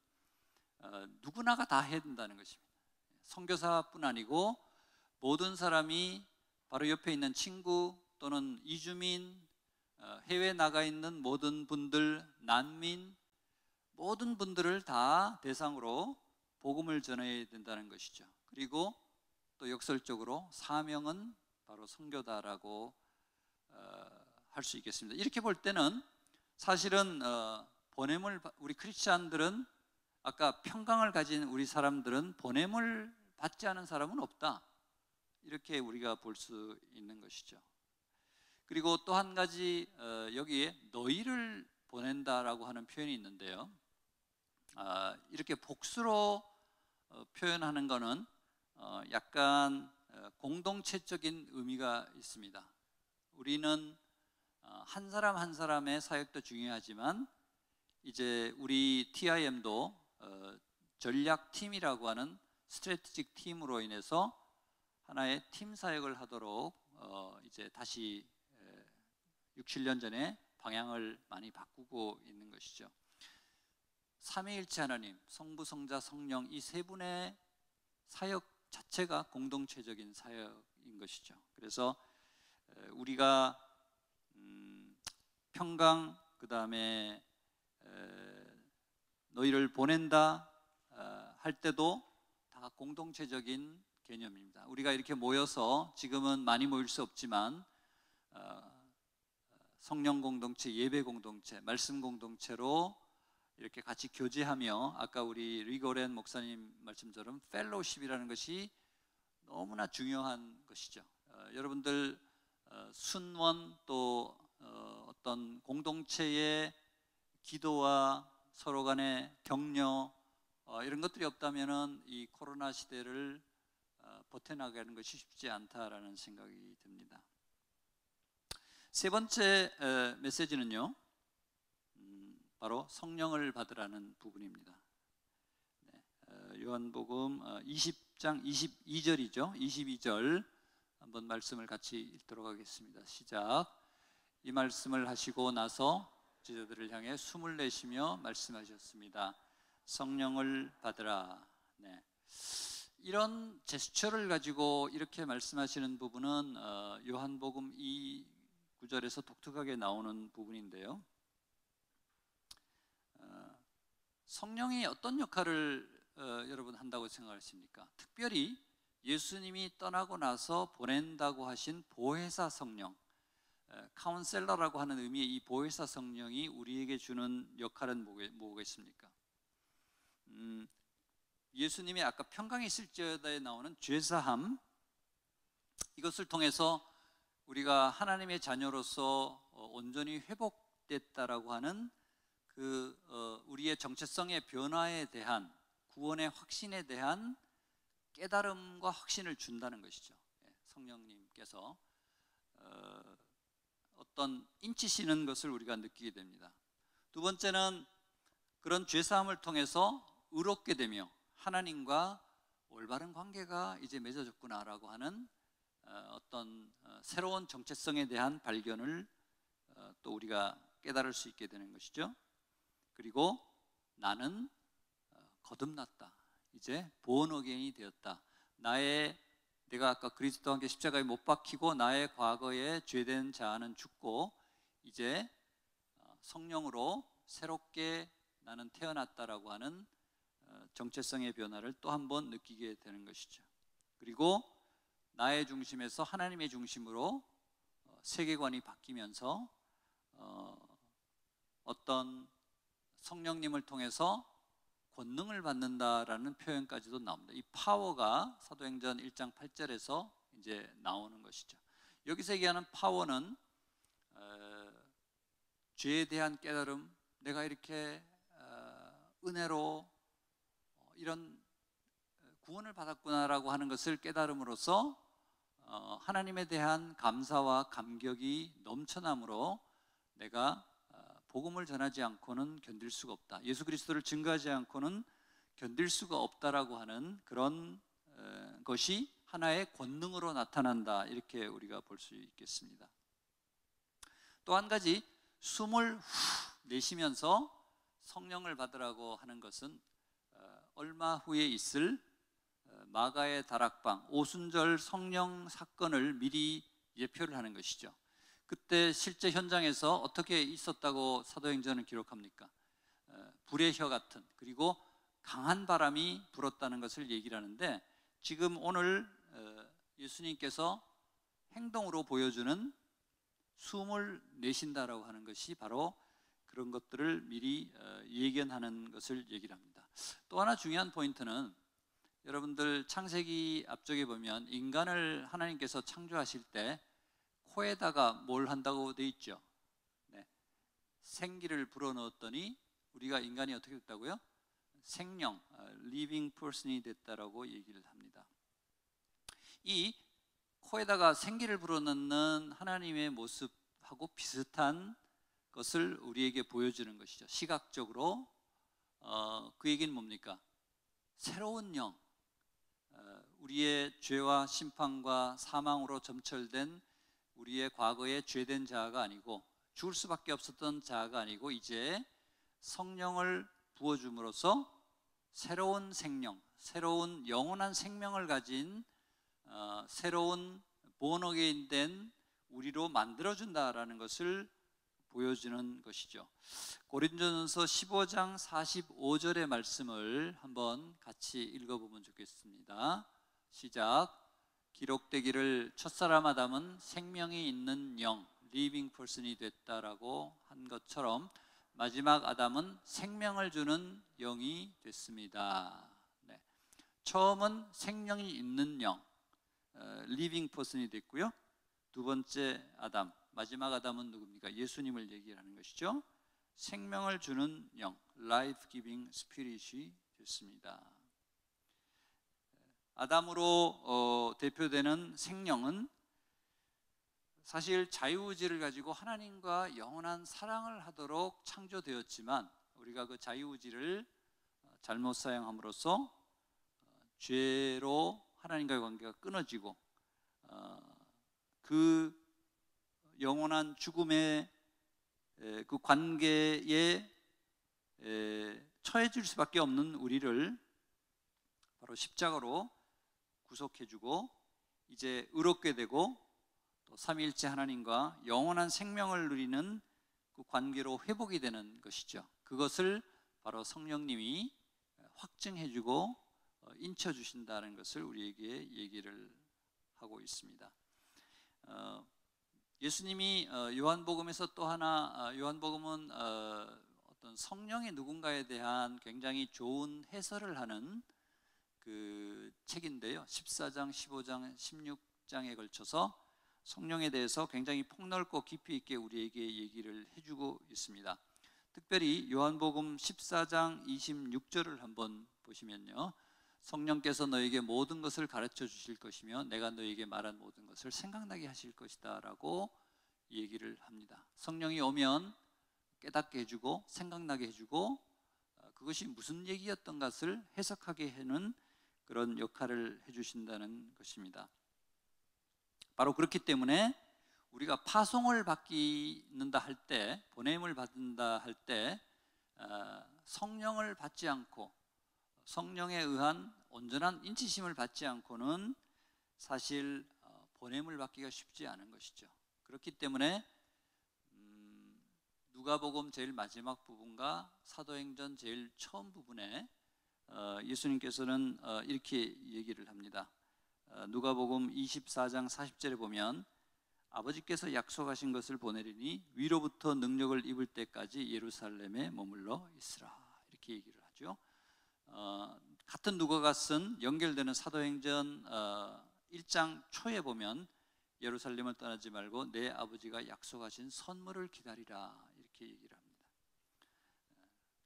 누구나가 다 해야 된다는 것입니다. 선교사뿐 아니고 모든 사람이 바로 옆에 있는 친구 또는 이주민, 해외 나가 있는 모든 분들, 난민, 모든 분들을 다 대상으로 복음을 전해야 된다는 것이죠. 그리고 또 역설적으로 사명은 바로 선교다라고 할 수 있겠습니다. 이렇게 볼 때는 사실은 보냄을 우리 크리스찬들은 아까 평강을 가진 우리 사람들은 보냄을 받지 않은 사람은 없다. 이렇게 우리가 볼 수 있는 것이죠. 그리고 또 한 가지 여기에 너희를 보낸다라고 하는 표현이 있는데요. 이렇게 복수로 표현하는 것은 약간 공동체적인 의미가 있습니다. 우리는 한 사람 한 사람의 사역도 중요하지만 이제 우리 TIM도 전략팀이라고 하는 스트래티직 팀으로 인해서 하나의 팀 사역을 하도록 이제 다시 6, 7년 전에 방향을 많이 바꾸고 있는 것이죠. 삼위일체 하나님, 성부, 성자, 성령 이 세 분의 사역 자체가 공동체적인 사역인 것이죠. 그래서 우리가 평강, 그 다음에 너희를 보낸다 할 때도 다 공동체적인 개념입니다. 우리가 이렇게 모여서 지금은 많이 모일 수 없지만 성령 공동체, 예배 공동체, 말씀 공동체로 이렇게 같이 교제하며 아까 우리 리고렌 목사님 말씀처럼 펠로우십이라는 것이 너무나 중요한 것이죠. 여러분들 순원 또 어떤 공동체의 기도와 서로 간의 격려 이런 것들이 없다면은 이 코로나 시대를 버텨나가는 것이 쉽지 않다라는 생각이 듭니다. 세 번째 메시지는요, 바로 성령을 받으라는 부분입니다. 요한복음 20장 22절이죠. 22절 한번 말씀을 같이 읽도록 하겠습니다. 시작. 이 말씀을 하시고 나서 제자들을 향해 숨을 내쉬며 말씀하셨습니다. 성령을 받으라. 네. 이런 제스처를 가지고 이렇게 말씀하시는 부분은 요한복음 2:9절에서 독특하게 나오는 부분인데요. 성령이 어떤 역할을 여러분 한다고 생각하십니까? 특별히 예수님이 떠나고 나서 보낸다고 하신 보혜사 성령, 카운셀러라고 하는 의미의 이 보혜사 성령이 우리에게 주는 역할은 뭐가 있습니까? 예수님이 아까 평강이 있을지어다에 나오는 죄사함, 이것을 통해서 우리가 하나님의 자녀로서 온전히 회복됐다라고 하는 우리의 정체성의 변화에 대한, 구원의 확신에 대한 깨달음과 확신을 준다는 것이죠. 성령님께서 어떤 인치시는 것을 우리가 느끼게 됩니다. 두 번째는 그런 죄사함을 통해서 의롭게 되며 하나님과 올바른 관계가 이제 맺어졌구나라고 하는 어떤 새로운 정체성에 대한 발견을 또 우리가 깨달을 수 있게 되는 것이죠. 그리고 나는 거듭났다, 이제 born again이 되었다. 내가 아까 그리스도와 함께 십자가에 못 박히고 나의 과거에 죄된 자아는 죽고 이제 성령으로 새롭게 나는 태어났다라고 하는 정체성의 변화를 또 한 번 느끼게 되는 것이죠. 그리고 나의 중심에서 하나님의 중심으로 세계관이 바뀌면서 어떤 성령님을 통해서 권능을 받는다라는 표현까지도 나옵니다. 이 파워가 사도행전 1장 8절에서 이제 나오는 것이죠. 여기서 얘기하는 파워는 죄에 대한 깨달음, 내가 이렇게 은혜로 이런 구원을 받았구나라고 하는 것을 깨달음으로써 하나님에 대한 감사와 감격이 넘쳐남으로 내가 복음을 전하지 않고는 견딜 수가 없다, 예수 그리스도를 증거하지 않고는 견딜 수가 없다라고 하는 그런 것이 하나의 권능으로 나타난다, 이렇게 우리가 볼 수 있겠습니다. 또 한 가지, 숨을 후 내쉬면서 성령을 받으라고 하는 것은 얼마 후에 있을 마가의 다락방 오순절 성령 사건을 미리 예표를 하는 것이죠. 그때 실제 현장에서 어떻게 있었다고 사도행전은 기록합니까? 불의 혀 같은, 그리고 강한 바람이 불었다는 것을 얘기를 하는데, 지금 오늘 예수님께서 행동으로 보여주는 숨을 내쉰다라고 하는 것이 바로 그런 것들을 미리 예견하는 것을 얘기를 합니다. 또 하나 중요한 포인트는, 여러분들 창세기 앞쪽에 보면 인간을 하나님께서 창조하실 때 코에다가 뭘 한다고 돼 있죠? 네. 생기를 불어넣었더니 우리가 인간이 어떻게 됐다고요? 생명, living person이 됐다라고 얘기를 합니다. 이 코에다가 생기를 불어넣는 하나님의 모습하고 비슷한 것을 우리에게 보여주는 것이죠. 시각적으로 그 얘기는 뭡니까? 새로운 영, 우리의 죄와 심판과 사망으로 점철된 우리의 과거의 죄된 자아가 아니고, 죽을 수밖에 없었던 자아가 아니고, 이제 성령을 부어줌으로써 새로운 생명, 새로운 영원한 생명을 가진 새로운 born again 된 우리로 만들어준다라는 것을 보여주는 것이죠. 고린도전서 15장 45절의 말씀을 한번 같이 읽어보면 좋겠습니다. 시작. 기록되기를 첫사람 아담은 생명이 있는 영, living person이 됐다라고 한 것처럼 마지막 아담은 생명을 주는 영이 됐습니다. 네. 처음은 생명이 있는 영, living person이 됐고요. 두 번째 아담, 마지막 아담은 누굽니까? 예수님을 얘기하는 것이죠. 생명을 주는 영, life giving spirit이 됐습니다. 아담으로 대표되는 생명은 사실 자유의지를 가지고 하나님과 영원한 사랑을 하도록 창조되었지만, 우리가 그 자유의지를 잘못 사용함으로써 죄로 하나님과의 관계가 끊어지고 그 영원한 죽음의 그 관계에 처해질 수밖에 없는 우리를 바로 바로 십자가로 구속해주고 이제 의롭게 되고 또 삼위일체 하나님과 영원한 생명을 누리는 그 관계로 회복이 되는 것이죠. 그것을 바로 성령님이 확증해주고 인쳐주신다는 것을 우리에게 얘기를 하고 있습니다. 예수님이 요한복음에서 또 하나, 요한복음은 어떤 성령의 누군가에 대한 굉장히 좋은 해설을 하는 그 책인데요. 14장, 15장, 16장에 걸쳐서 성령에 대해서 굉장히 폭넓고 깊이 있게 우리에게 얘기를 해주고 있습니다. 특별히 요한복음 14장 26절을 한번 보시면요, 성령께서 너에게 모든 것을 가르쳐 주실 것이며 내가 너에게 말한 모든 것을 생각나게 하실 것이다 라고 얘기를 합니다. 성령이 오면 깨닫게 해주고 생각나게 해주고 그것이 무슨 얘기였던 것을 해석하게 하는 그런 역할을 해주신다는 것입니다. 바로 그렇기 때문에 우리가 파송을 받는다 할 때, 보냄을 받는다 할 때 성령을 받지 않고 성령에 의한 온전한 인치심을 받지 않고는 사실 보냄을 받기가 쉽지 않은 것이죠. 그렇기 때문에 누가복음 제일 마지막 부분과 사도행전 제일 처음 부분에 예수님께서는 이렇게 얘기를 합니다. 누가복음 24장 40절에 보면 아버지께서 약속하신 것을 보내리니 위로부터 능력을 입을 때까지 예루살렘에 머물러 있으라, 이렇게 얘기를 하죠. 같은 누가가 쓴 연결되는 사도행전 1장 초에 보면 예루살렘을 떠나지 말고 내 아버지가 약속하신 선물을 기다리라, 이렇게 얘기를 합니다.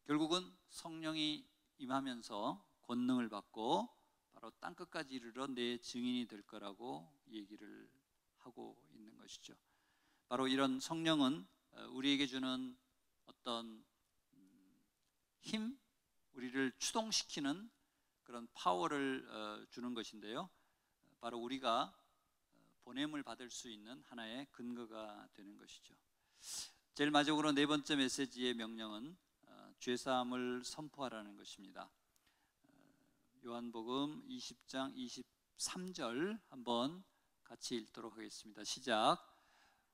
결국은 성령이 임하면서 권능을 받고 바로 땅끝까지 이르러 내 증인이 될 거라고 얘기를 하고 있는 것이죠. 바로 이런 성령은 우리에게 주는 어떤 힘, 우리를 추동시키는 그런 파워를 주는 것인데요, 바로 우리가 보냄을 받을 수 있는 하나의 근거가 되는 것이죠. 제일 마지막으로 네 번째 메시지의 명령은 죄사함을 선포하라는 것입니다. 요한복음 20장 23절 한번 같이 읽도록 하겠습니다. 시작.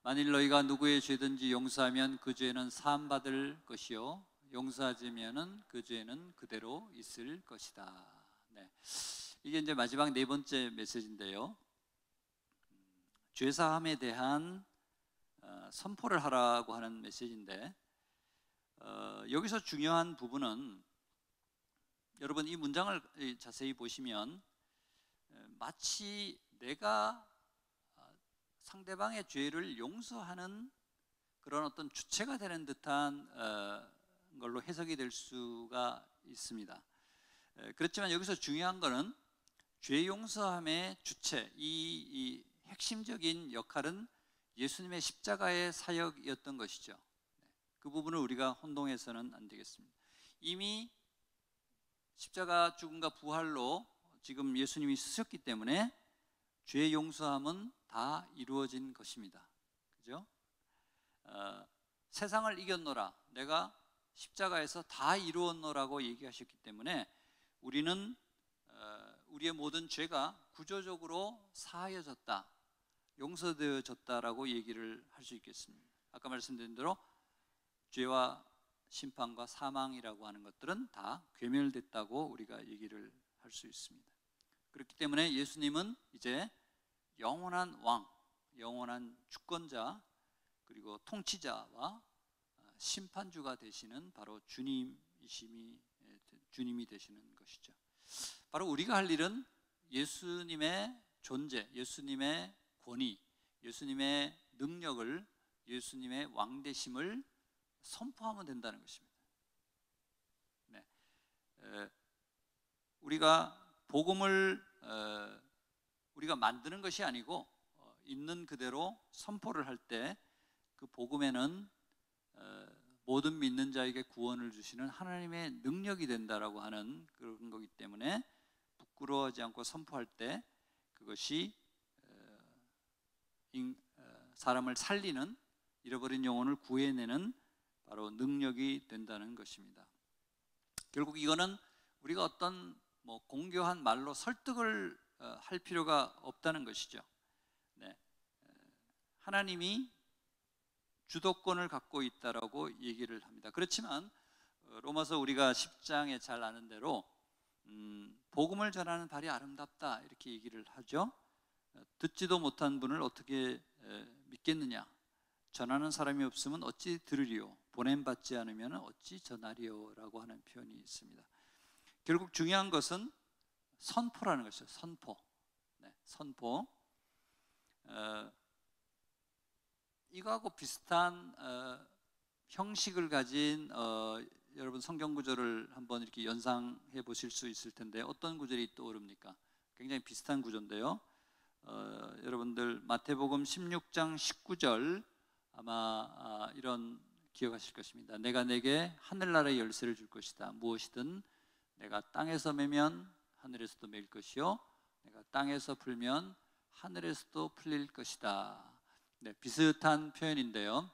만일 너희가 누구의 죄든지 용서하면 그 죄는 사함받을 것이요 용서하지면은 그 죄는 그대로 있을 것이다. 네. 이게 이제 마지막 네 번째 메시지인데요, 죄사함에 대한 선포를 하라고 하는 메시지인데, 여기서 중요한 부분은 여러분 이 문장을 자세히 보시면 마치 내가 상대방의 죄를 용서하는 그런 어떤 주체가 되는 듯한 걸로 해석이 될 수가 있습니다. 그렇지만 여기서 중요한 것은 죄 용서함의 주체, 이 핵심적인 역할은 예수님의 십자가의 사역이었던 것이죠. 그 부분을 우리가 혼동해서는 안 되겠습니다. 이미 십자가 죽음과 부활로 지금 예수님이 쓰셨기 때문에 죄 용서함은 다 이루어진 것입니다. 그죠? 세상을 이겼노라, 내가 십자가에서 다 이루었노라고 얘기하셨기 때문에 우리는 우리의 모든 죄가 구조적으로 사하여졌다, 용서되어졌다라고 얘기를 할 수 있겠습니다. 아까 말씀드린 대로 죄와 심판과 사망이라고 하는 것들은 다 괴멸됐다고 우리가 얘기를 할 수 있습니다. 그렇기 때문에 예수님은 이제 영원한 왕, 영원한 주권자, 그리고 통치자와 심판주가 되시는 바로 주님이 되시는 것이죠. 바로 우리가 할 일은 예수님의 존재, 예수님의 권위, 예수님의 능력을, 예수님의 왕되심을 선포하면 된다는 것입니다. 네. 우리가 복음을 우리가 만드는 것이 아니고 있는 그대로 선포를 할 때 그 복음에는 모든 믿는 자에게 구원을 주시는 하나님의 능력이 된다라고 하는 그런 거기 때문에 부끄러워하지 않고 선포할 때 그것이 사람을 살리는, 잃어버린 영혼을 구해내는 바로 능력이 된다는 것입니다. 결국 이거는 우리가 어떤 뭐 공교한 말로 설득을 할 필요가 없다는 것이죠. 네. 하나님이 주도권을 갖고 있다라고 얘기를 합니다. 그렇지만 로마서 우리가 10장에 잘 아는 대로 복음을 전하는 발이 아름답다 이렇게 얘기를 하죠. 듣지도 못한 분을 어떻게 믿겠느냐? 전하는 사람이 없으면 어찌 들으리요? 보냄받지 않으면 어찌 전하리요? 라고 하는 표현이 있습니다. 결국 중요한 것은 선포라는 것이죠. 선포. 네, 선포. 이거하고 비슷한 형식을 가진 여러분 성경 구절을 한번 이렇게 연상해 보실 수 있을 텐데 어떤 구절이 떠오릅니까? 굉장히 비슷한 구조인데요. 여러분들 마태복음 16장 19절 아마 이런 기억하실 것입니다. 내가 내게 하늘나라의 열쇠를 줄 것이다. 무엇이든 내가 땅에서 매면 하늘에서도 매일 것이요 내가 땅에서 풀면 하늘에서도 풀릴 것이다. 네, 비슷한 표현인데요.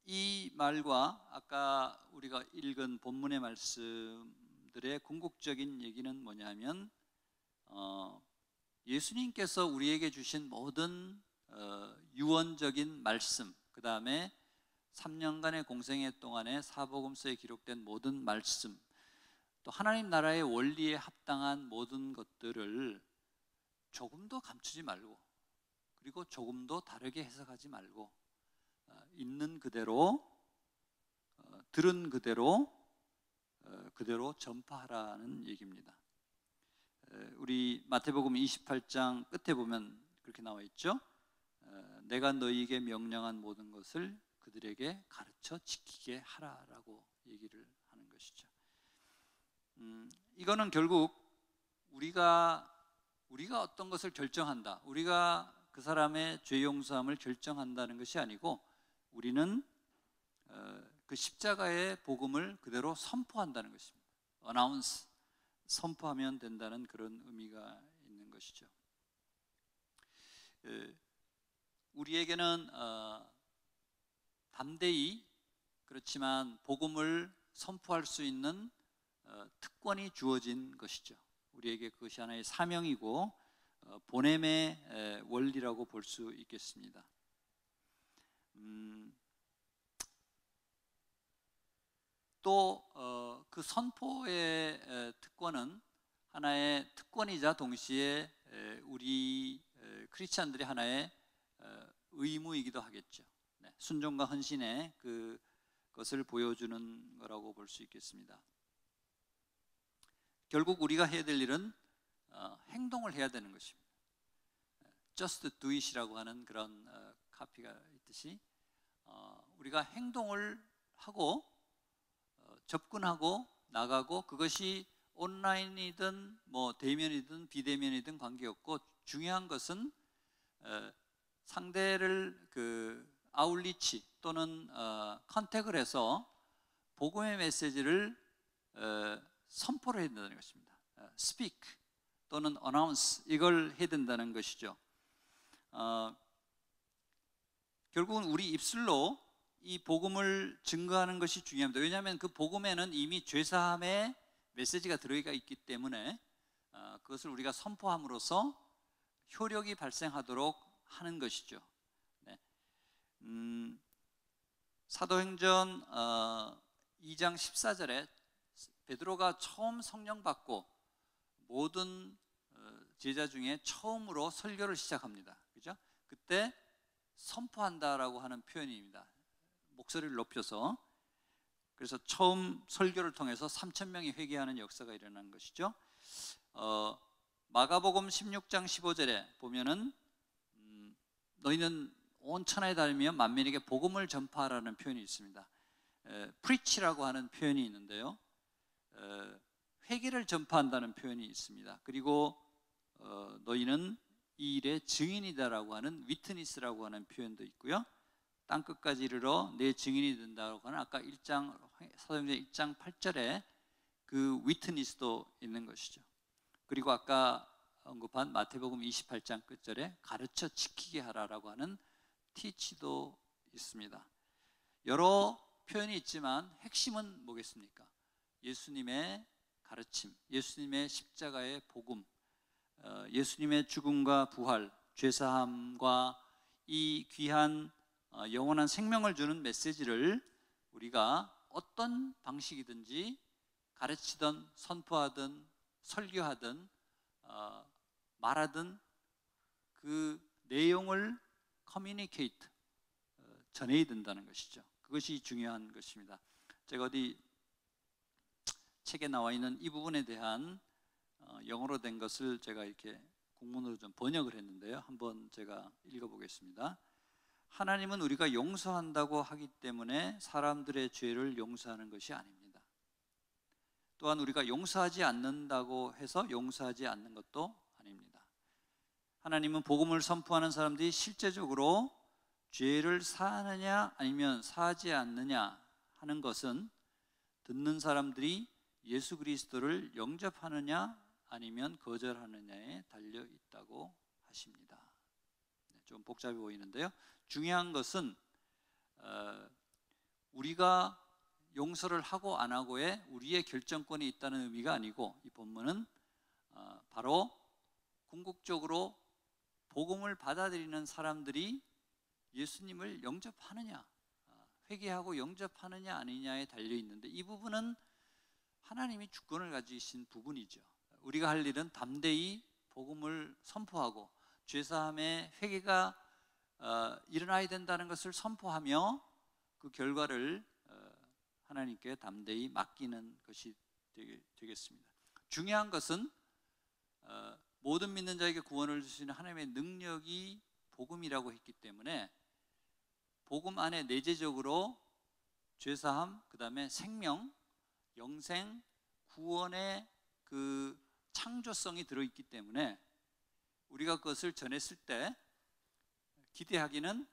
이 말과 아까 우리가 읽은 본문의 말씀들의 궁극적인 얘기는 뭐냐면 예수님께서 우리에게 주신 모든 유언적인 말씀, 그 다음에 3년간의 공생애 동안에 사복음서에 기록된 모든 말씀, 또 하나님 나라의 원리에 합당한 모든 것들을 조금도 감추지 말고 그리고 조금도 다르게 해석하지 말고 있는 그대로 들은 그대로 그대로 전파하라는 얘기입니다. 우리 마태복음 28장 끝에 보면 그렇게 나와 있죠. 내가 너희에게 명령한 모든 것을 그들에게 가르쳐 지키게 하라라고 얘기를 하는 것이죠. 이거는 결국 우리가 어떤 것을 결정한다, 우리가 그 사람의 죄 용서함을 결정한다는 것이 아니고 우리는 그 십자가의 복음을 그대로 선포한다는 것입니다. 어나운스, 선포하면 된다는 그런 의미가 있는 것이죠. 우리에게는 담대히 그렇지만 복음을 선포할 수 있는 특권이 주어진 것이죠. 우리에게 그것이 하나의 사명이고 보냄의 원리라고 볼 수 있겠습니다. 또 그 선포의 특권은 하나의 특권이자 동시에 우리 크리스찬들의 하나의 의무이기도 하겠죠. 네, 순종과 헌신의 그것을 보여주는 거라고 볼 수 있겠습니다. 결국 우리가 해야 될 일은 행동을 해야 되는 것입니다. Just do it이라고 하는 그런 카피가 있듯이 우리가 행동을 하고 접근하고 나가고, 그것이 온라인이든 뭐 대면이든 비대면이든 관계없고, 중요한 것은 상대를 아울리치 또는 컨택을 해서 복음의 메시지를 선포를 해야 된다는 것입니다. speak 또는 announce, 이걸 해야 된다는 것이죠. 결국은 우리 입술로 이 복음을 증거하는 것이 중요합니다. 왜냐하면 그 복음에는 이미 죄사함의 메시지가 들어가 있기 때문에 그것을 우리가 선포함으로써 효력이 발생하도록 하는 것이죠. 네. 사도행전 2장 14절에 베드로가 처음 성령 받고 모든 제자 중에 처음으로 설교를 시작합니다. 그죠? 그때 선포한다라고 하는 표현입니다. 목소리를 높여서. 그래서 처음 설교를 통해서 3,000명이 회개하는 역사가 일어난 것이죠. 마가복음 16장 15절에 보면은 너희는 온 천하에 다니며 만민에게 복음을 전파하라는 표현이 있습니다. preach라고 하는 표현이 있는데요, 회개를 전파한다는 표현이 있습니다. 그리고 너희는 이 일의 증인이다라고 하는 witness라고 하는 표현도 있고요, 땅끝까지 이르러 내 증인이 된다고 하는 아까 사도행전 1장 8절에 그 witness도 있는 것이죠. 그리고 아까 언급한 마태복음 28장 끝절에 가르쳐 지키게 하라라고 하는 teach도 있습니다. 여러 표현이 있지만 핵심은 뭐겠습니까? 예수님의 가르침, 예수님의 십자가의 복음, 예수님의 죽음과 부활, 죄사함과 이 귀한 영원한 생명을 주는 메시지를 우리가 어떤 방식이든지 가르치든 선포하든 설교하든 말하든 그 내용을 커뮤니케이트, 전해야 된다는 것이죠. 그것이 중요한 것입니다. 제가 어디 책에 나와 있는 이 부분에 대한 영어로 된 것을 제가 이렇게 국문으로 좀 번역을 했는데요. 한번 제가 읽어보겠습니다. 하나님은 우리가 용서한다고 하기 때문에 사람들의 죄를 용서하는 것이 아닙니다. 또한 우리가 용서하지 않는다고 해서 용서하지 않는 것도 아닙니다. 하나님은 복음을 선포하는 사람들이 실제적으로 죄를 사느냐 아니면 사하지 않느냐 하는 것은 듣는 사람들이 예수 그리스도를 영접하느냐 아니면 거절하느냐에 달려 있다고 하십니다. 좀 복잡해 보이는데요. 중요한 것은 우리가 용서를 하고 안 하고에 우리의 결정권이 있다는 의미가 아니고, 이 본문은 바로 궁극적으로 복음을 받아들이는 사람들이 예수님을 영접하느냐, 회개하고 영접하느냐 아니냐에 달려 있는데, 이 부분은 하나님이 주권을 가지신 부분이죠. 우리가 할 일은 담대히 복음을 선포하고 죄사함의 회개가 일어나야 된다는 것을 선포하며 그 결과를 하나님께 담대히 맡기는 것이 되겠습니다. 중요한 것은 모든 믿는 자에게 구원을 주시는 하나님의 능력이 복음이라고 했기 때문에 복음 안에 내재적으로 죄사함, 그 다음에 생명, 영생, 구원의 그 창조성이 들어있기 때문에 우리가 그것을 전했을 때 기대하기는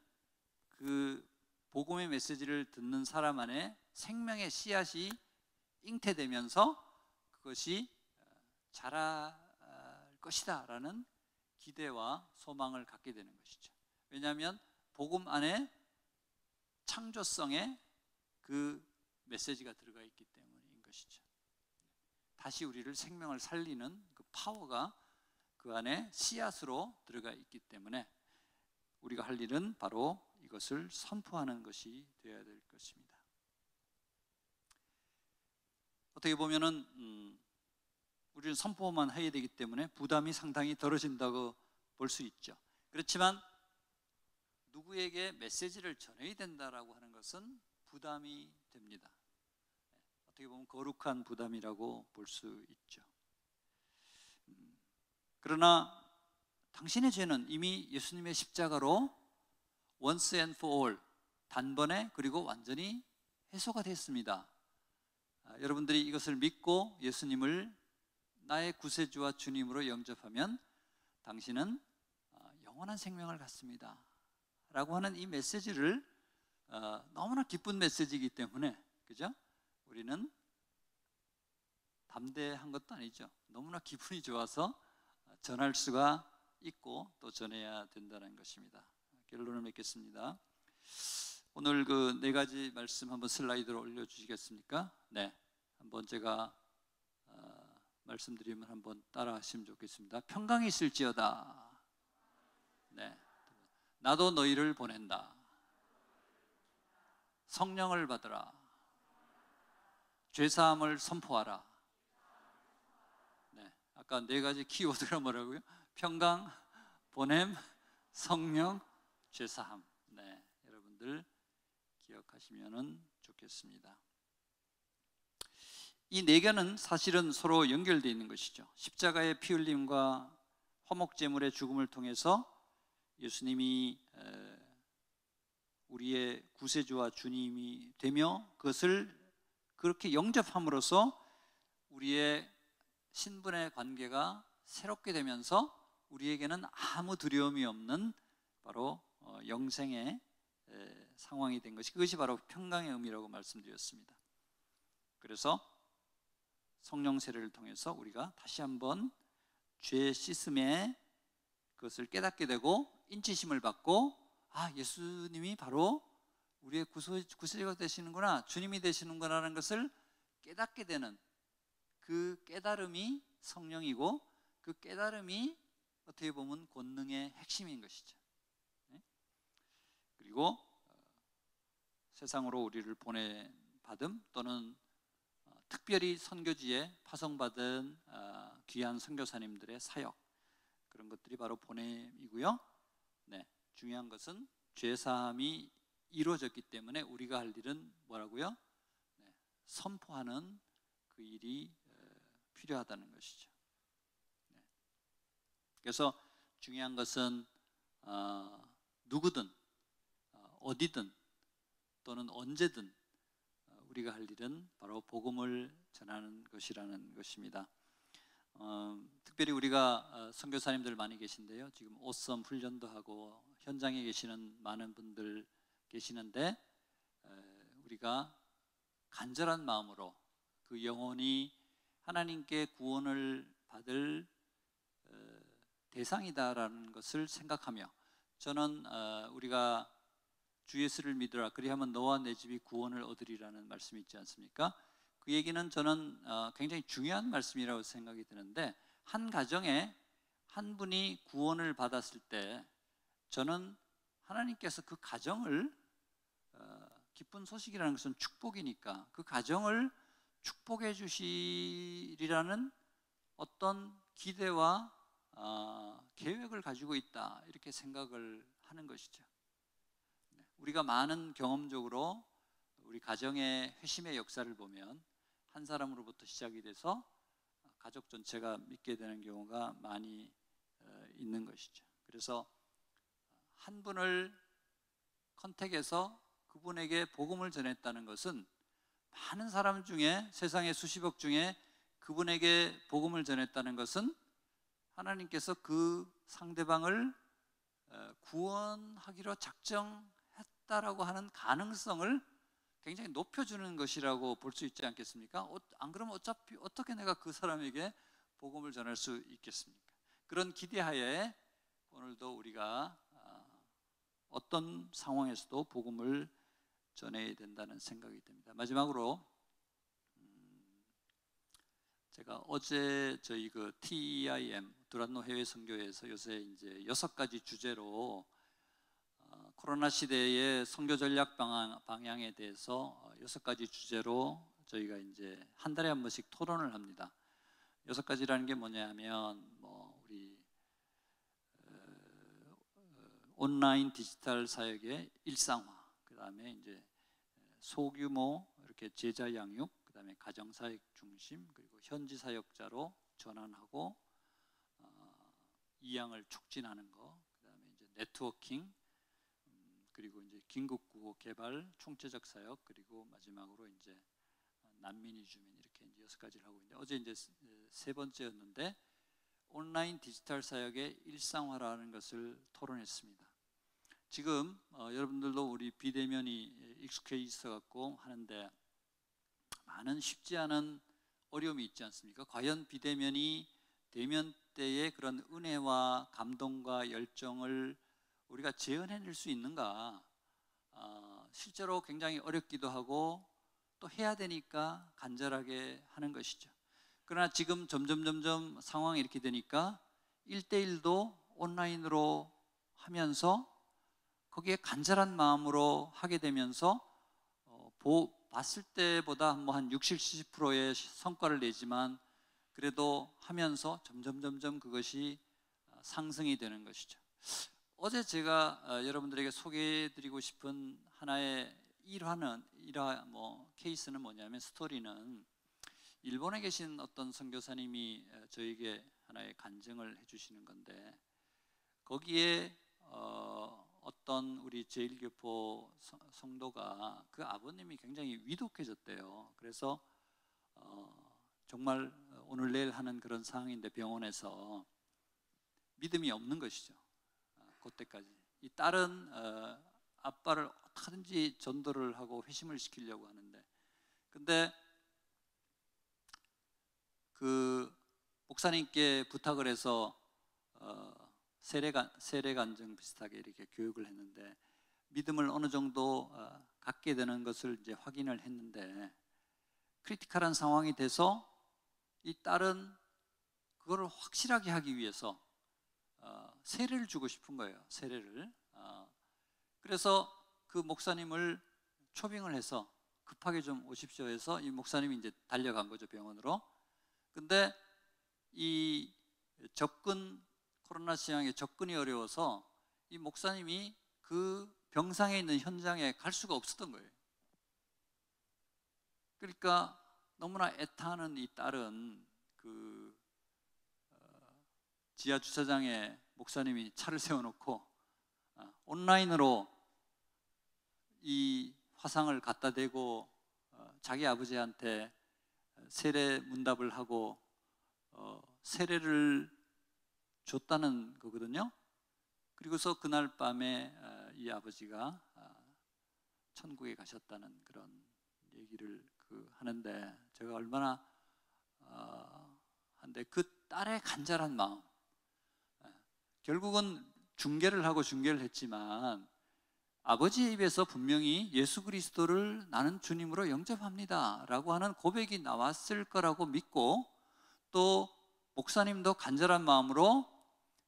그 복음의 메시지를 듣는 사람 안에 생명의 씨앗이 잉태되면서 그것이 자랄 것이다 라는 기대와 소망을 갖게 되는 것이죠. 왜냐하면 복음 안에 창조성의 그 메시지가 들어가 있기 때문인 것이죠. 다시 우리를 생명을 살리는 그 파워가 그 안에 씨앗으로 들어가 있기 때문에 우리가 할 일은 바로 이것을 선포하는 것이 되어야 될 것입니다. 어떻게 보면은 우리는 선포만 해야 되기 때문에 부담이 상당히 덜어진다고 볼 수 있죠. 그렇지만 누구에게 메시지를 전해야 된다라고 하는 것은 부담이 됩니다. 어떻게 보면 거룩한 부담이라고 볼 수 있죠. 그러나 당신의 죄는 이미 예수님의 십자가로 once and for all, 단번에 그리고 완전히 해소가 됐습니다. 여러분들이 이것을 믿고 예수님을 나의 구세주와 주님으로 영접하면 당신은 영원한 생명을 갖습니다 라고 하는 이 메시지를 너무나 기쁜 메시지이기 때문에, 그죠? 우리는 담대한 것도 아니죠. 너무나 기분이 좋아서 전할 수가 있고 또 전해야 된다는 것입니다. 결론을 맺겠습니다. 오늘 그 네 가지 말씀 한번 슬라이드로 올려주시겠습니까? 네, 한번 제가 말씀드리면 한번 따라하시면 좋겠습니다. 평강이 있을지어다. 네, 나도 너희를 보낸다. 성령을 받으라. 죄사함을 선포하라. 네, 아까 네 가지 키워드가 뭐라고요? 평강, 보냄, 성령, 죄사함. 네, 여러분들 기억하시면 좋겠습니다. 이 네 개는 사실은 서로 연결되어 있는 것이죠. 십자가의 피 흘림과 화목제물의 죽음을 통해서 예수님이 우리의 구세주와 주님이 되며 그것을 그렇게 영접함으로써 우리의 신분의 관계가 새롭게 되면서 우리에게는 아무 두려움이 없는 바로 영생의 상황이 된 것이, 그것이 바로 평강의 의미라고 말씀드렸습니다. 그래서 성령 세례를 통해서 우리가 다시 한번 죄 씻음에 그것을 깨닫게 되고 인치심을 받고, 아, 예수님이 바로 우리의 구세주가 되시는구나, 주님이 되시는구나라는 것을 깨닫게 되는 그 깨달음이 성령이고, 그 깨달음이 어떻게 보면 권능의 핵심인 것이죠. 그리고 세상으로 우리를 보내받음, 또는 특별히 선교지에 파송받은 귀한 선교사님들의 사역, 그런 것들이 바로 보냄이고요. 네, 중요한 것은 죄사함이 이루어졌기 때문에 우리가 할 일은 뭐라고요? 네, 선포하는 그 일이 필요하다는 것이죠. 네. 그래서 중요한 것은 누구든 어디든 또는 언제든 우리가 할 일은 바로 복음을 전하는 것이라는 것입니다. 특별히 우리가 선교사님들 많이 계신데요. 지금 오썸 훈련도 하고 현장에 계시는 많은 분들 계시는데, 우리가 간절한 마음으로 그 영혼이 하나님께 구원을 받을 대상이다라는 것을 생각하며, 저는 우리가 주 예수를 믿으라 그리하면 너와 내 집이 구원을 얻으리라는 말씀이 있지 않습니까? 그 얘기는 저는 굉장히 중요한 말씀이라고 생각이 드는데, 한 가정에 한 분이 구원을 받았을 때 저는 하나님께서 그 가정을, 기쁜 소식이라는 것은 축복이니까 그 가정을 축복해 주시리라는 어떤 기대와 계획을 가지고 있다, 이렇게 생각을 하는 것이죠. 우리가 많은 경험적으로 우리 가정의 회심의 역사를 보면 한 사람으로부터 시작이 돼서 가족 전체가 믿게 되는 경우가 많이 있는 것이죠. 그래서 한 분을 컨택해서 그분에게 복음을 전했다는 것은, 많은 사람 중에, 세상의 수십억 중에 그분에게 복음을 전했다는 것은 하나님께서 그 상대방을 구원하기로 작정했다라고 하는 가능성을 굉장히 높여주는 것이라고 볼 수 있지 않겠습니까? 안 그러면 어차피 어떻게 내가 그 사람에게 복음을 전할 수 있겠습니까? 그런 기대하에 오늘도 우리가 어떤 상황에서도 복음을 전해야 된다는 생각이 듭니다. 마지막으로 제가 어제 저희 그 TIM 두란노 해외 선교회에서 요새 이제 6가지 주제로 코로나 시대의 선교 전략 방향에 대해서 6가지 주제로 저희가 이제 한 달에 한 번씩 토론을 합니다. 6가지라는 게 뭐냐면, 우리 온라인 디지털 사역의 일상화, 그 다음에 이제 소규모 이렇게 제자 양육, 그 다음에 가정 사역 중심, 그리고 현지 사역자로 전환하고 이양을 촉진하는 거, 그 다음에 이제 네트워킹, 그리고 이제 긴급 구호 개발, 총체적 사역, 그리고 마지막으로 이제 난민 이주민, 이렇게 이제 6가지를 하고 있는데, 어제 이제 3번째였는데 온라인 디지털 사역의 일상화라는 것을 토론했습니다. 지금 여러분들도 우리 비대면이 익숙해 있어 갖고 하는데, 많은 쉽지 않은 어려움이 있지 않습니까? 과연 비대면이 대면 때의 그런 은혜와 감동과 열정을 우리가 재현해낼 수 있는가? 실제로 굉장히 어렵기도 하고 또 해야 되니까 간절하게 하는 것이죠. 그러나 지금 점점 상황이 이렇게 되니까 1대1도 온라인으로 하면서 거기에 간절한 마음으로 하게 되면서 봤을 때보다 한 60, 70%의 성과를 내지만 그래도 하면서 점점 그것이 상승이 되는 것이죠. 어제 제가 여러분들에게 소개해드리고 싶은 하나의 케이스는 뭐냐면, 스토리는 일본에 계신 어떤 선교사님이 저에게 하나의 간증을 해주시는 건데, 거기에 어떤 우리 제1교포 성도가 그 아버님이 굉장히 위독해졌대요. 그래서 정말 오늘 내일 하는 그런 상황인데 병원에서 믿음이 없는 것이죠. 그때까지 이 딸은 아빠를 어떻게든지 전도를 하고 회심을 시키려고 하는데, 근데 그 목사님께 부탁을 해서 세례 간증 비슷하게 이렇게 교육을 했는데, 믿음을 어느 정도 갖게 되는 것을 이제 확인을 했는데, 크리티컬한 상황이 돼서 이 딸은 그거를 확실하게 하기 위해서 세례를 주고 싶은 거예요. 세례를. 그래서 그 목사님을 초빙을 해서 급하게 좀 오십시오 해서 이 목사님이 이제 달려간 거죠, 병원으로. 근데 이 코로나 시장에 접근이 어려워서 이 목사님이 그 병상에 있는 현장에 갈 수가 없었던 거예요. 그러니까 너무나 애타는 이 딸은 그 지하 주차장에 목사님이 차를 세워놓고 온라인으로 이 화상을 갖다 대고 자기 아버지한테 세례 문답을 하고 세례를 줬다는 거거든요. 그리고서 그날 밤에 이 아버지가 천국에 가셨다는 그런 얘기를 하는데, 제가 얼마나 한데 그 딸의 간절한 마음, 결국은 중계를 했지만 아버지의 입에서 분명히 예수 그리스도를 나는 주님으로 영접합니다 라고 하는 고백이 나왔을 거라고 믿고, 또 목사님도 간절한 마음으로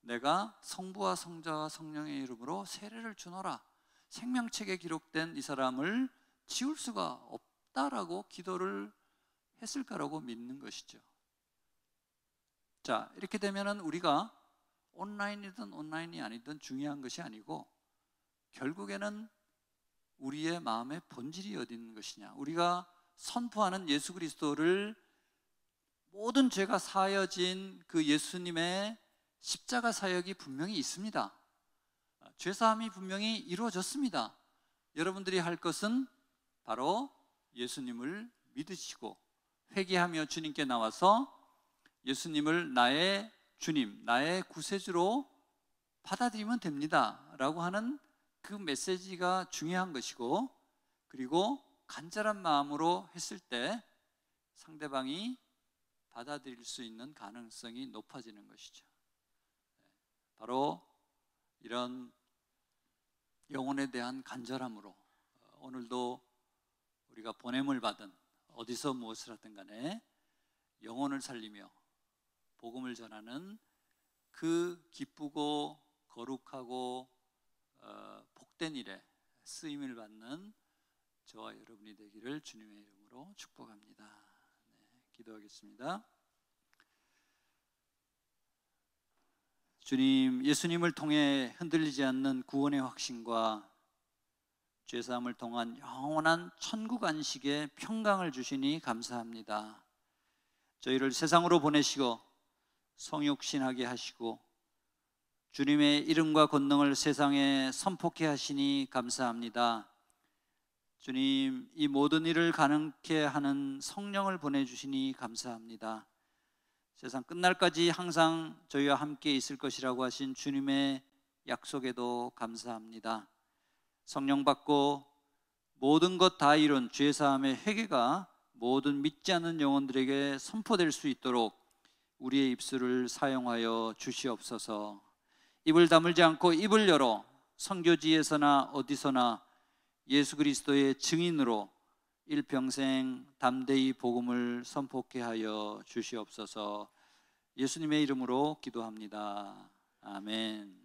내가 성부와 성자와 성령의 이름으로 세례를 주노라, 생명책에 기록된 이 사람을 지울 수가 없다라고 기도를 했을 거라고 믿는 것이죠. 자, 이렇게 되면은 우리가 온라인이든 온라인이 아니든 중요한 것이 아니고, 결국에는 우리의 마음의 본질이 어디 있는 것이냐, 우리가 선포하는 예수 그리스도를, 모든 죄가 사여진 그 예수님의 십자가 사역이 분명히 있습니다. 죄사함이 분명히 이루어졌습니다. 여러분들이 할 것은 바로 예수님을 믿으시고 회개하며 주님께 나와서 예수님을 나의 주님, 나의 구세주로 받아들이면 됩니다 라고 하는 그 메시지가 중요한 것이고, 그리고 간절한 마음으로 했을 때 상대방이 받아들일 수 있는 가능성이 높아지는 것이죠. 바로 이런 영혼에 대한 간절함으로 오늘도 우리가 보냄을 받은, 어디서 무엇을 하든 간에 영혼을 살리며 복음을 전하는 그 기쁘고 거룩하고 복된 일에 쓰임을 받는 저와 여러분이 되기를 주님의 이름으로 축복합니다. 기도하겠습니다. 주님, 예수님을 통해 흔들리지 않는 구원의 확신과 죄사함을 통한 영원한 천국 안식의 평강을 주시니 감사합니다. 저희를 세상으로 보내시고 성육신하게 하시고 주님의 이름과 권능을 세상에 선포케 하시니 감사합니다. 주님, 이 모든 일을 가능케 하는 성령을 보내주시니 감사합니다. 세상 끝날까지 항상 저희와 함께 있을 것이라고 하신 주님의 약속에도 감사합니다. 성령 받고 모든 것 다 이룬 죄사함의 회개가 모든 믿지 않는 영혼들에게 선포될 수 있도록 우리의 입술을 사용하여 주시옵소서. 입을 다물지 않고 입을 열어 선교지에서나 어디서나 예수 그리스도의 증인으로 일평생 담대히 복음을 선포케 하여 주시옵소서. 예수님의 이름으로 기도합니다. 아멘.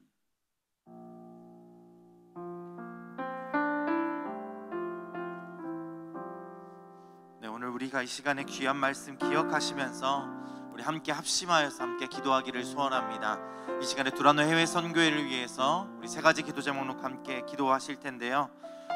네, 오늘 우리가 이 시간에 귀한 말씀 기억하시면서 우리 함께 합심하여서 함께 기도하기를 소원합니다. 이 시간에 두란노 해외 선교회를 위해서 우리 세 가지 기도 제목으로 함께 기도하실 텐데요.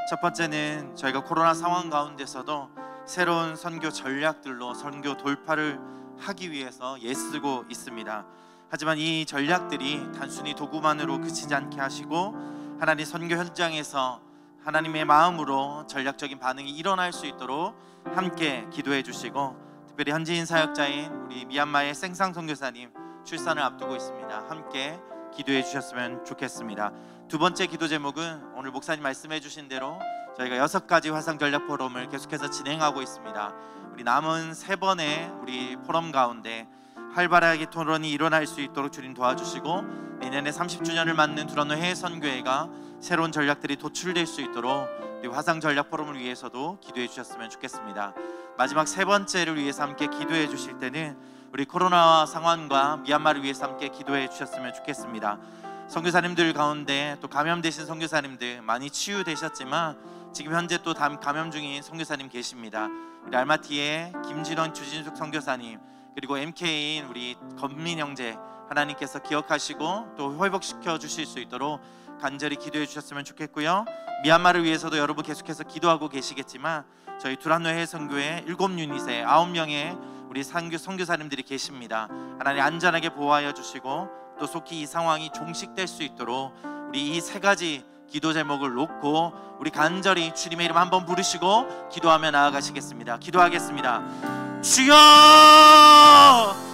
첫 번째는 저희가 코로나 상황 가운데서도 새로운 선교 전략들로 선교 돌파를 하기 위해서 애쓰고 있습니다. 하지만 이 전략들이 단순히 도구만으로 그치지 않게 하시고 하나님 선교 현장에서 하나님의 마음으로 전략적인 반응이 일어날 수 있도록 함께 기도해 주시고, 특별히 현지인 사역자인 우리 미얀마의 생상 선교사님 출산을 앞두고 있습니다. 함께 기도해 주셨으면 좋겠습니다. 두 번째 기도 제목은 오늘 목사님 말씀해 주신 대로 저희가 6가지 화상 전략 포럼을 계속해서 진행하고 있습니다. 우리 남은 3번의 우리 포럼 가운데 활발하게 토론이 일어날 수 있도록 주님 도와주시고, 내년에 30주년을 맞는 두란노 해외 선교회가 새로운 전략들이 도출될 수 있도록 우리 화상 전략 포럼을 위해서도 기도해 주셨으면 좋겠습니다. 마지막 세 번째를 위해서 함께 기도해 주실 때는 우리 코로나 상황과 미얀마를 위해서 함께 기도해 주셨으면 좋겠습니다. 선교사님들 가운데 또 감염되신 선교사님들 많이 치유되셨지만 지금 현재 또 감염 중인 선교사님 계십니다. 우리 알마티의 김진원, 주진숙 선교사님, 그리고 MK인 우리 건민 형제, 하나님께서 기억하시고 또 회복시켜 주실 수 있도록 간절히 기도해 주셨으면 좋겠고요. 미얀마를 위해서도 여러분 계속해서 기도하고 계시겠지만 저희 두란노 해외선교회 7유닛에 9명의 우리 선교사님들이 계십니다. 하나님 안전하게 보호하여 주시고 또 속히 이 상황이 종식될 수 있도록 우리 이 세 가지 기도 제목을 놓고 우리 간절히 주님의 이름 한번 부르시고 기도하며 나아가시겠습니다. 기도하겠습니다. 주여,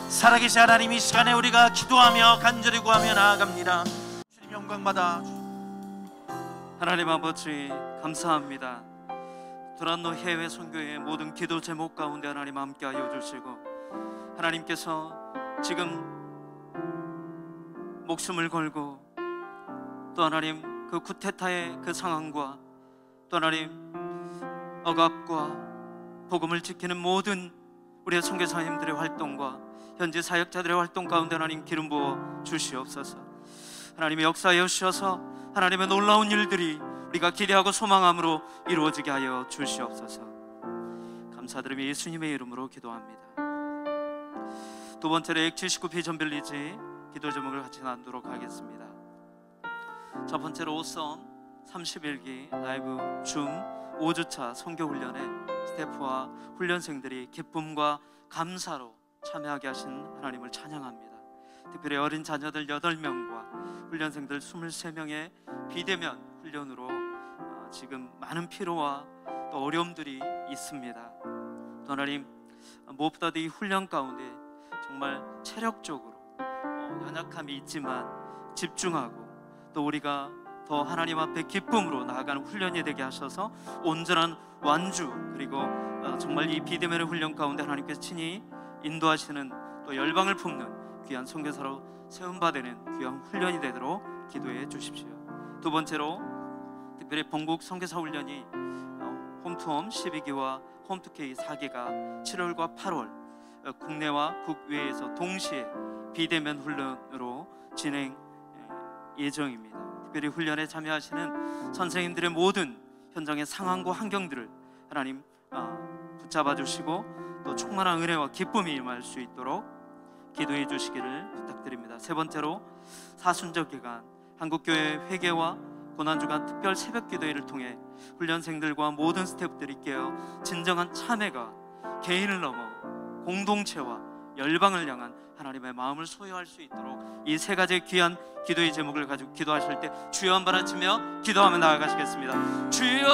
살아계신 하나님, 이 시간에 우리가 기도하며 간절히 구하며 나아갑니다. 주님 영광받아. 하나님 아버지 감사합니다. 두란노 해외 선교의 모든 기도 제목 가운데 하나님 함께하여 주시고, 하나님께서 지금 목숨을 걸고 또 하나님 그 쿠데타의 그 상황과 또 하나님 억압과 복음을 지키는 모든 우리의 선교사님들의 활동과 현지 사역자들의 활동 가운데 하나님 기름 부어 주시옵소서. 하나님의 역사에 주셔서 하나님의 놀라운 일들이 우리가 기대하고 소망함으로 이루어지게 하여 주시옵소서. 감사드리며 예수님의 이름으로 기도합니다. 두 번째로 X79 비전 빌리지 기도 제목을 같이 나누도록 하겠습니다. 첫 번째로 오선 31기 라이브 줌 5주차 선교훈련에 스태프와 훈련생들이 기쁨과 감사로 참여하게 하신 하나님을 찬양합니다. 특별히 어린 자녀들 8명과 훈련생들 23명의 비대면 훈련으로 지금 많은 피로와 또 어려움들이 있습니다. 또 하나님, 무엇보다도 이 훈련 가운데 정말 체력적으로 연약함이 있지만 집중하고 또 우리가 더 하나님 앞에 기쁨으로 나아가는 훈련이 되게 하셔서 온전한 완주, 그리고 정말 이 비대면의 훈련 가운데 하나님께서 친히 인도하시는 또 열방을 품는 귀한 선교사로 세움받는 귀한 훈련이 되도록 기도해 주십시오. 두 번째로 특별히 본국 선교사 훈련이 홈투홈 12기와 홈투케이 4기가 7월과 8월 국내와 국외에서 동시에 비대면 훈련으로 진행 예정입니다. 특별히 훈련에 참여하시는 선생님들의 모든 현장의 상황과 환경들을 하나님 붙잡아 주시고 또 충만한 은혜와 기쁨이 임할 수 있도록 기도해 주시기를 부탁드립니다. 세 번째로 사순절 기간 한국교회 회개와 고난주간 특별 새벽 기도회를 통해 훈련생들과 모든 스태프들이 깨어 진정한 참회가 개인을 넘어 공동체와 열방을 향한 하나님의 마음을 소유할 수 있도록 이 세 가지 귀한 기도의 제목을 가지고 기도하실 때 주여 한 번 하시며 기도하며 나아가시겠습니다. 주여,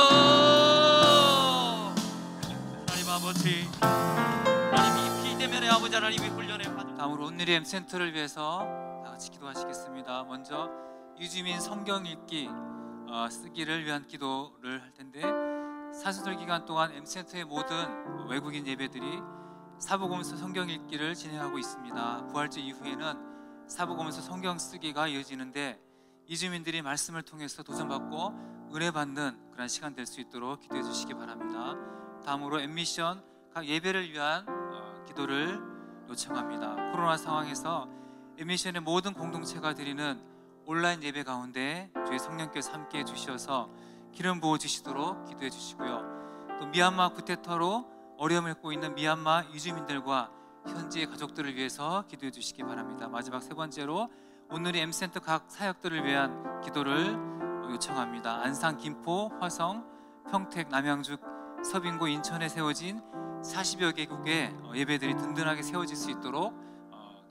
하나님 아버지, 하나님 이 비대면의 아버지 하나님의 훈련에 다음으로 온누리 M센터를 위해서 다 같이 기도하시겠습니다. 먼저 유지민 성경 읽기 쓰기를 위한 기도를 할 텐데, 사순절 기간 동안 M센터의 모든 외국인 예배들이 사복음서 성경 읽기를 진행하고 있습니다. 부활절 이후에는 사복음서 성경 쓰기가 이어지는데 이주민들이 말씀을 통해서 도전받고 은혜 받는 그런 시간 될 수 있도록 기도해 주시기 바랍니다. 다음으로 엠미션 각 예배를 위한 기도를 요청합니다. 코로나 상황에서 엠미션의 모든 공동체가 드리는 온라인 예배 가운데 주의 성령께서 함께해 주셔서 기름 부어 주시도록 기도해 주시고요. 또 미얀마 쿠데타로 어려움을 겪고 있는 미얀마 이주민들과 현지의 가족들을 위해서 기도해 주시기 바랍니다. 마지막 세 번째로 오늘의 M센터 각 사역들을 위한 기도를 요청합니다. 안산, 김포, 화성, 평택, 남양주, 서빙고, 인천에 세워진 40여 개국의 예배들이 든든하게 세워질 수 있도록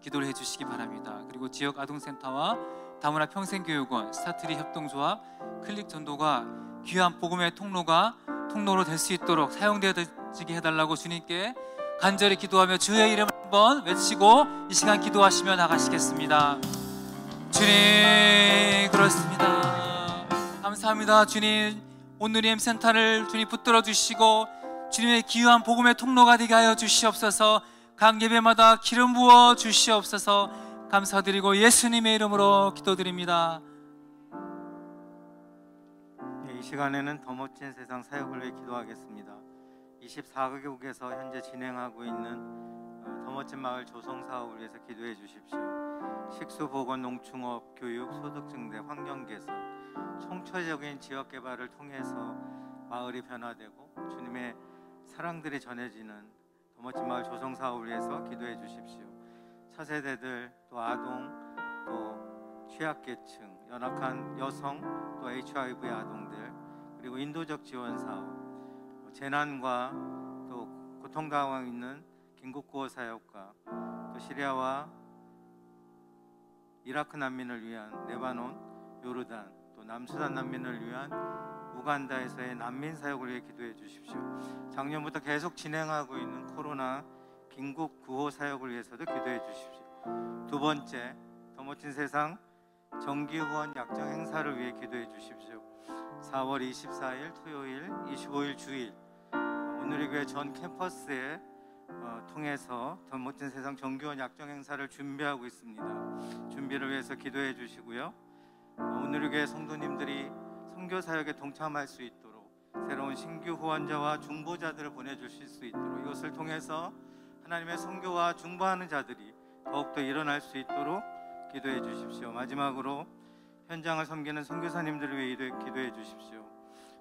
기도를 해주시기 바랍니다. 그리고 지역 아동센터와 다문화 평생교육원, 스타트리 협동조합, 클릭 전도가 귀한 복음의 통로로 될 수 있도록 사용되어지게 해달라고 주님께 간절히 기도하며 주의 이름을 한번 외치고 이 시간 기도하시며 나가시겠습니다. 주님, 그렇습니다. 감사합니다. 주님, 오늘의 M센터를 주님 붙들어 주시고 주님의 귀한 복음의 통로가 되게 하여 주시옵소서. 각 예배마다 기름 부어 주시옵소서. 감사드리고 예수님의 이름으로 기도드립니다. 이 시간에는 더 멋진 세상 사역을 위해 기도하겠습니다. 24개국에서 현재 진행하고 있는 더 멋진 마을 조성 사업을 위해서 기도해 주십시오. 식수, 보건, 농축업, 교육, 소득 증대, 환경 개선, 총체적인 지역 개발을 통해서 마을이 변화되고 주님의 사랑들이 전해지는 더 멋진 마을 조성 사업을 위해서 기도해 주십시오. 차세대들, 또 아동, 또 취약계층, 연약한 여성, 또 HIV 아동들, 그리고 인도적 지원 사업, 재난과 또 고통당하고 있는 긴급구호 사역과 또 시리아와 이라크 난민을 위한 레바논, 요르단, 또 남수단 난민을 위한 우간다에서의 난민 사역을 위해 기도해 주십시오. 작년부터 계속 진행하고 있는 코로나 긴급구호 사역을 위해서도 기도해 주십시오. 두 번째, 더 멋진 세상 정기 후원 약정 행사를 위해 기도해 주십시오. 4월 24일 토요일, 25일 주일 오늘의 교회 전 캠퍼스에 통해서 더 멋진 세상 정기후원 약정 행사를 준비하고 있습니다. 준비를 위해서 기도해 주시고요. 오늘의 교회 성도님들이 선교 사역에 동참할 수 있도록 새로운 신규 후원자와 중보자들을 보내주실 수 있도록 이것을 통해서 하나님의 선교와 중보하는 자들이 더욱더 일어날 수 있도록 기도해 주십시오. 마지막으로 현장을 섬기는 선교사님들을 위해 기도해 주십시오.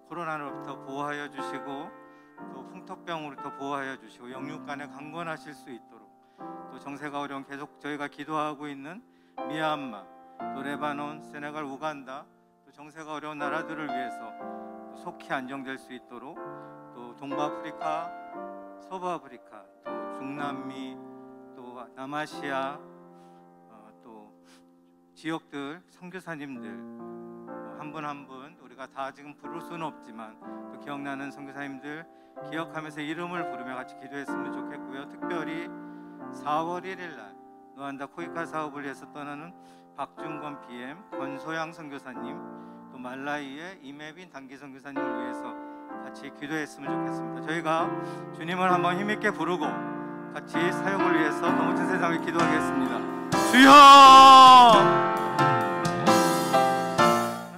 코로나로부터 보호하여 주시고 또 풍토병으로부터 보호하여 주시고 영육간에 강건하실 수 있도록 또 정세가 어려운 계속 저희가 기도하고 있는 미얀마, 또 레바논, 세네갈, 우간다 또 정세가 어려운 나라들을 위해서 속히 안정될 수 있도록 또 동부아프리카, 서부아프리카, 또 중남미, 또 남아시아 또 지역들 선교사님들 한 분 한 분 우리가 다 지금 부를 수는 없지만 또 기억나는 선교사님들 기억하면서 이름을 부르며 같이 기도했으면 좋겠고요. 특별히 4월 1일 날 노안다 코이카 사업을 위해서 떠나는 박준건 PM, 권소양 선교사님, 또 말라이의 이매빈 단기 선교사님을 위해서 같이 기도했으면 좋겠습니다. 저희가 주님을 한번 힘있게 부르고 같이 사역을 위해서 더 멋진 세상을 기도하겠습니다. 주여!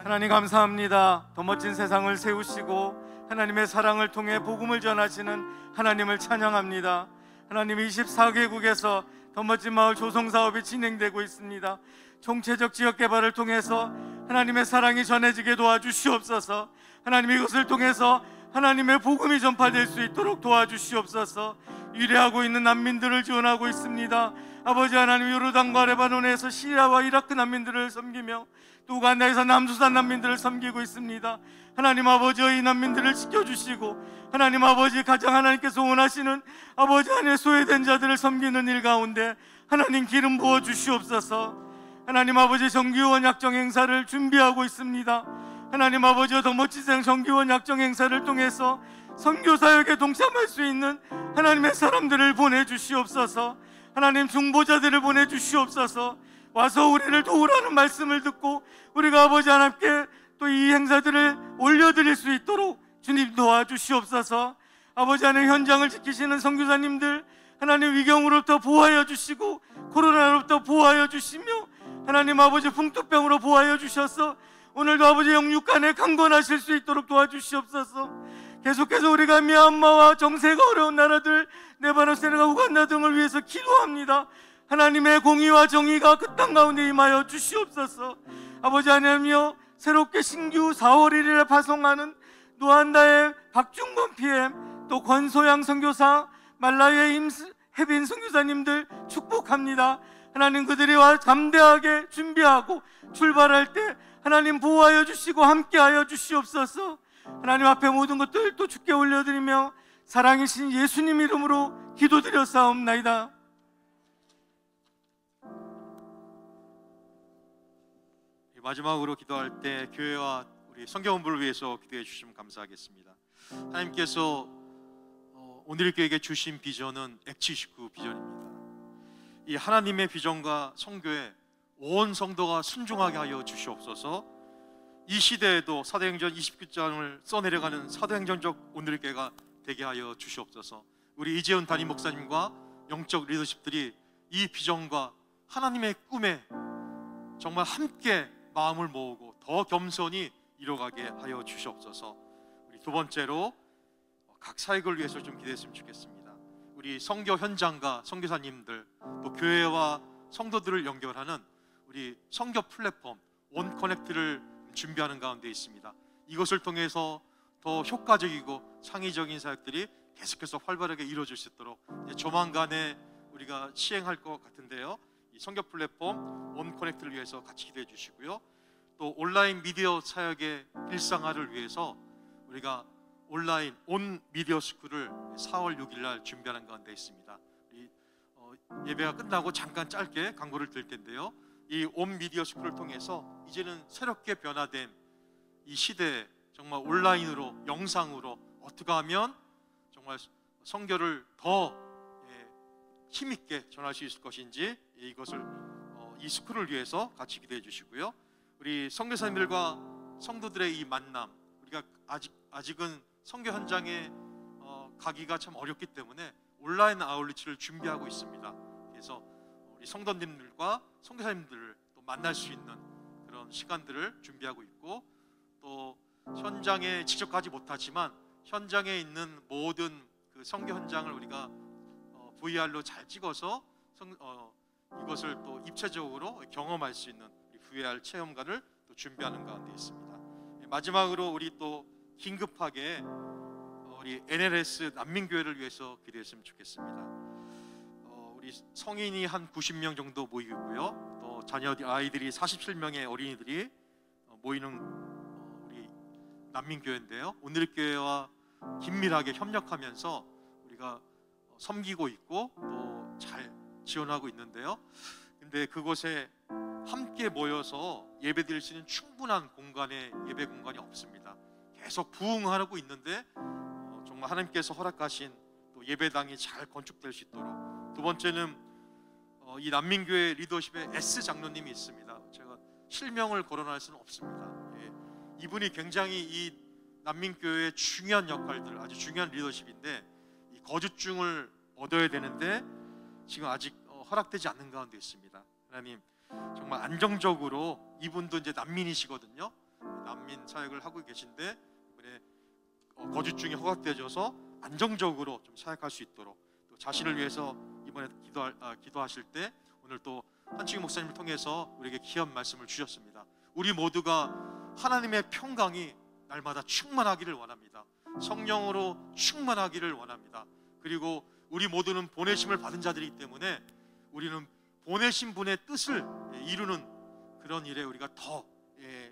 하나님 감사합니다. 더 멋진 세상을 세우시고 하나님의 사랑을 통해 복음을 전하시는 하나님을 찬양합니다. 하나님 24개국에서 더 멋진 마을 조성 사업이 진행되고 있습니다. 총체적 지역 개발을 통해서 하나님의 사랑이 전해지게 도와주시옵소서. 하나님 이것을 통해서 하나님의 복음이 전파될 수 있도록 도와주시옵소서. 유래하고 있는 난민들을 지원하고 있습니다. 아버지 하나님 요르단과 레바논에서 시리아와 이라크 난민들을 섬기며 또 우간다에서 남수단 난민들을 섬기고 있습니다. 하나님 아버지 이 난민들을 지켜주시고 하나님 아버지 가장 하나님께서 원하시는 아버지 하나님의 소외된 자들을 섬기는 일 가운데 하나님 기름 부어 주시옵소서. 하나님 아버지 정기후원 약정 행사를 준비하고 있습니다. 하나님 아버지 더 멋진 세상 정기후원 약정 행사를 통해서 선교사역에 동참할 수 있는 하나님의 사람들을 보내주시옵소서. 하나님 중보자들을 보내주시옵소서. 와서 우리를 도우라는 말씀을 듣고 우리가 아버지 하나님께 또 이 행사들을 올려드릴 수 있도록 주님 도와주시옵소서. 아버지 하나님 현장을 지키시는 선교사님들 하나님 위경으로부터 보호하여 주시고 코로나로부터 보호하여 주시며 하나님 아버지 풍토병으로 보호하여 주셔서 오늘도 아버지 영육간에 강건하실 수 있도록 도와주시옵소서. 계속해서 우리가 미얀마와 정세가 어려운 나라들 네바논, 세네갈, 우간다 등을 위해서 기도합니다. 하나님의 공의와 정의가 그 땅 가운데 임하여 주시옵소서. 아버지 하나님이여 새롭게 신규 4월 1일에 파송하는 노안다의 박중건 PM 또 권소양 선교사 말라위의 임혜빈 선교사님들 축복합니다. 하나님 그들이 담대하게 준비하고 출발할 때 하나님 보호하여 주시고 함께하여 주시옵소서. 하나님 앞에 모든 것들 또 주께 올려드리며 사랑이신 예수님 이름으로 기도드렸사옵나이다. 마지막으로 기도할 때 교회와 우리 성경본부를 위해서 기도해 주시면 감사하겠습니다. 하나님께서 오늘 교회에게 주신 비전은 X29 비전입니다. 이 하나님의 비전과 성교에 온 성도가 순종하게 하여 주시옵소서. 이 시대에도 사도행전 29장을 써내려가는 사도행전적 오늘 교회가 되게 하여 주시옵소서. 우리 이재훈 담임 목사님과 영적 리더십들이 이 비전과 하나님의 꿈에 정말 함께 마음을 모으고 더 겸손히 이뤄가게 하여 주시옵소서. 우리 두 번째로 각 사역을 위해서 좀 기도했으면 좋겠습니다. 우리 선교 현장과 선교사님들, 또 교회와 성도들을 연결하는 우리 선교 플랫폼 온 커넥트를 준비하는 가운데 있습니다. 이것을 통해서 더 효과적이고 창의적인 사역들이 계속해서 활발하게 이루어질 수 있도록 조만간에 우리가 시행할 것 같은데요. 이 선교 플랫폼 온 커넥트를 위해서 같이 기도해 주시고요. 또 온라인 미디어 사역의 일상화를 위해서 우리가 온라인 온 미디어 스쿨을 4월 6일 날 준비하는 가운데 있습니다. 예배가 끝나고 잠깐 짧게 광고를 드릴 텐데요. 이 온 미디어 스쿨을 통해서 이제는 새롭게 변화된 이 시대에 정말 온라인으로 영상으로 어떻게 하면 정말 선교를 더 힘있게 전할 수 있을 것인지 이것을 이 스쿨을 위해서 같이 기도해 주시고요. 우리 선교사님들과 성도들의 이 만남, 우리가 아직은 선교 현장에 가기가 참 어렵기 때문에 온라인 아울리치를 준비하고 있습니다. 그래서 우리 성도님들과 선교사님들을 또 만날 수 있는 그런 시간들을 준비하고 있고, 또 현장에 직접 가지 못하지만 현장에 있는 모든 그 선교 현장을 우리가 VR로 잘 찍어서 이것을 또 입체적으로 경험할 수 있는 VR 체험관을 또 준비하는 가운데 있습니다. 마지막으로 우리 또 긴급하게 우리 NLS 난민교회를 위해서 기도했으면 좋겠습니다. 우리 성인이 한 90명 정도 모이고요. 또 자녀 아이들이 47명의 어린이들이 모이는 우리 난민교회인데요. 오늘교회와 긴밀하게 협력하면서 우리가 섬기고 있고 또 잘 지원하고 있는데요. 근데 그곳에 함께 모여서 예배드릴 수 있는 충분한 공간에 예배 공간이 없습니다. 계속 부흥하고 있는데 정말 하나님께서 허락하신 또 예배당이 잘 건축될 수 있도록. 두 번째는 이 난민교회 리더십에 S 장로님이 있습니다. 제가 실명을 거론할 수는 없습니다. 이분이 굉장히 이 난민교회의 중요한 역할들, 아주 중요한 리더십인데 이 거주증을 얻어야 되는데 지금 아직 허락되지 않는 가운데 있습니다. 하나님 정말 안정적으로, 이분도 이제 난민이시거든요. 난민 사역을 하고 계신데 이번에 거주증이 허락되어져서 안정적으로 좀 사역할 수 있도록, 또 자신을 위해서 이번에 기도하실 때 오늘 또 한치기 목사님을 통해서 우리에게 귀한 말씀을 주셨습니다. 우리 모두가 하나님의 평강이 날마다 충만하기를 원합니다. 성령으로 충만하기를 원합니다. 그리고 우리 모두는 보내심을 받은 자들이기 때문에 우리는 보내신 분의 뜻을 이루는 그런 일에 우리가 더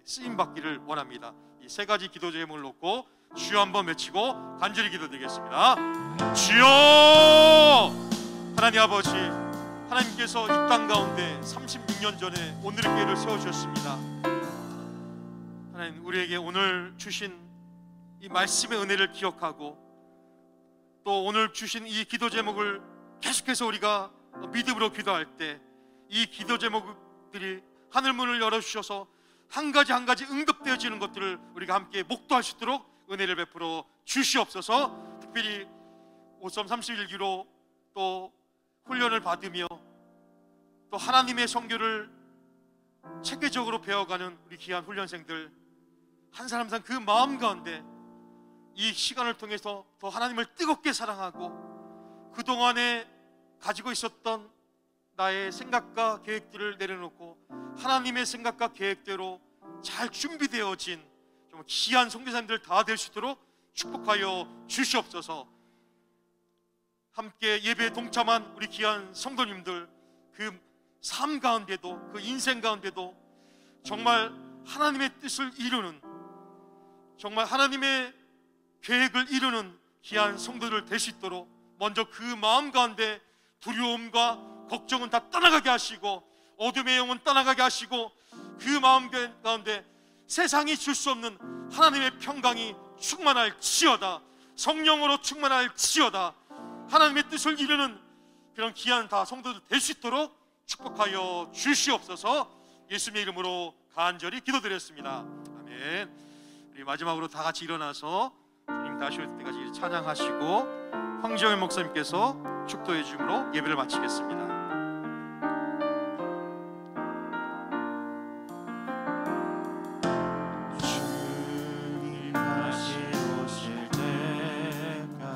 쓰임 받기를 원합니다. 이 세 가지 기도 제목을 놓고 주여 한번 외치고 간절히 기도드리겠습니다. 주여! 하나님 아버지, 하나님께서 이 땅 가운데 36년 전에 오늘의 교회를 세워주셨습니다. 하나님, 우리에게 오늘 주신 이 말씀의 은혜를 기억하고 또 오늘 주신 이 기도 제목을 계속해서 우리가 믿음으로 기도할 때 이 기도 제목들이 하늘문을 열어주셔서 한 가지 한 가지 응답되어지는 것들을 우리가 함께 목도할 수 있도록 은혜를 베풀어 주시옵소서. 특별히 5섬 31기로 또 훈련을 받으며 또 하나님의 선교를 체계적으로 배워가는 우리 귀한 훈련생들 한 사람 한 사람 그 마음 가운데 이 시간을 통해서 더 하나님을 뜨겁게 사랑하고 그동안에 가지고 있었던 나의 생각과 계획들을 내려놓고 하나님의 생각과 계획대로 잘 준비되어진 정말 귀한 선교사님들 다 될 수 있도록 축복하여 주시옵소서. 함께 예배에 동참한 우리 귀한 성도님들, 그 삶 가운데도 그 인생 가운데도 정말 하나님의 뜻을 이루는, 정말 하나님의 계획을 이루는 귀한 성도들 될 수 있도록 먼저 그 마음 가운데 두려움과 걱정은 다 떠나가게 하시고 어둠의 영은 떠나가게 하시고 그 마음 가운데 세상이 줄 수 없는 하나님의 평강이 충만할지어다. 성령으로 충만할지어다. 하나님의 뜻을 이루는 그런 귀한 다 성도들 될 수 있도록 축복하여 주시옵소서. 예수님의 이름으로 간절히 기도드렸습니다. 아멘. 우리 마지막으로 다 같이 일어나서 주님 다시 올 때까지 찬양하시고 황정현 목사님께서 축도해 주심으로 예배를 마치겠습니다. 주님 다시 오실 때까지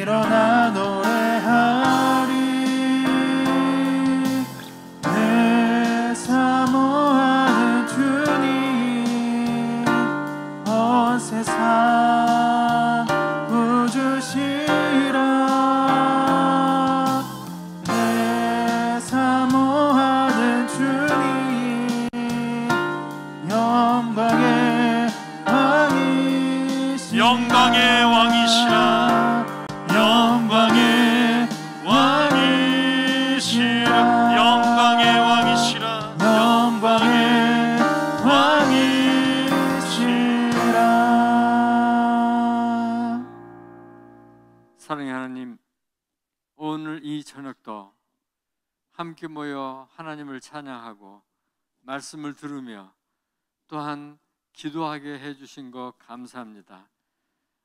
일어나 노래하리. 내 사모하는 주님 온 세상 구주시라. 내 사모하는 주님 영광의 왕이시라. 영광의 왕이시라. 영광의 왕이시라. 영광의 왕이시라. 영광의 왕이시라. 사랑의 하나님, 오늘 이 저녁도 함께 모여 하나님을 찬양하고 말씀을 들으며 또한 기도하게 해주신 것 감사합니다.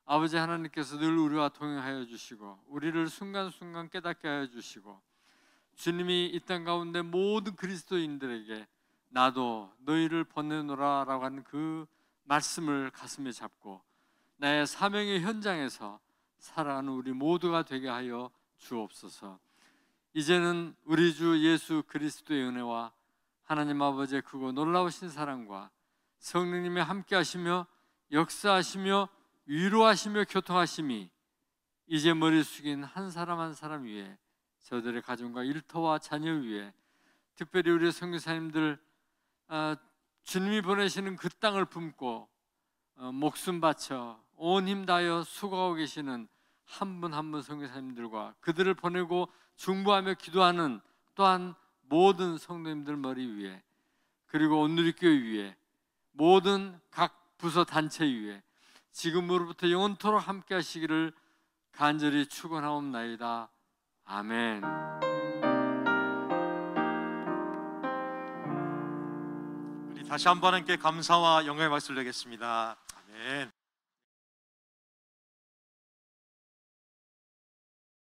아버지 하나님께서 늘 우리와 동행하여 주시고 우리를 순간순간 깨닫게 하여 주시고 주님이 이 땅 가운데 모든 그리스도인들에게 나도 너희를 보내노라 라고 하는 그 말씀을 가슴에 잡고 나의 사명의 현장에서 살아가는 우리 모두가 되게 하여 주옵소서. 이제는 우리 주 예수 그리스도의 은혜와 하나님 아버지의 크고 놀라우신 사랑과 성령님의 함께 하시며 역사하시며 위로하시며 교통하심이 이제 머리 숙인 한 사람 한 사람 위에, 저들의 가정과 일터와 자녀 위에, 특별히 우리 선교사님들 주님이 보내시는 그 땅을 품고 목숨 바쳐 온 힘 다하여 수고하고 계시는 한 분 한 분 선교사님들과 그들을 보내고 중보하며 기도하는 또한 모든 성도님들 머리 위에, 그리고 온누리교회 위에, 모든 각 부서 단체 위에 지금으로부터 영원토록 함께 하시기를 간절히 축원하옵나이다. 아멘. 우리 다시 한번 함께 감사와 영광의 말씀을 드리겠습니다. 아멘.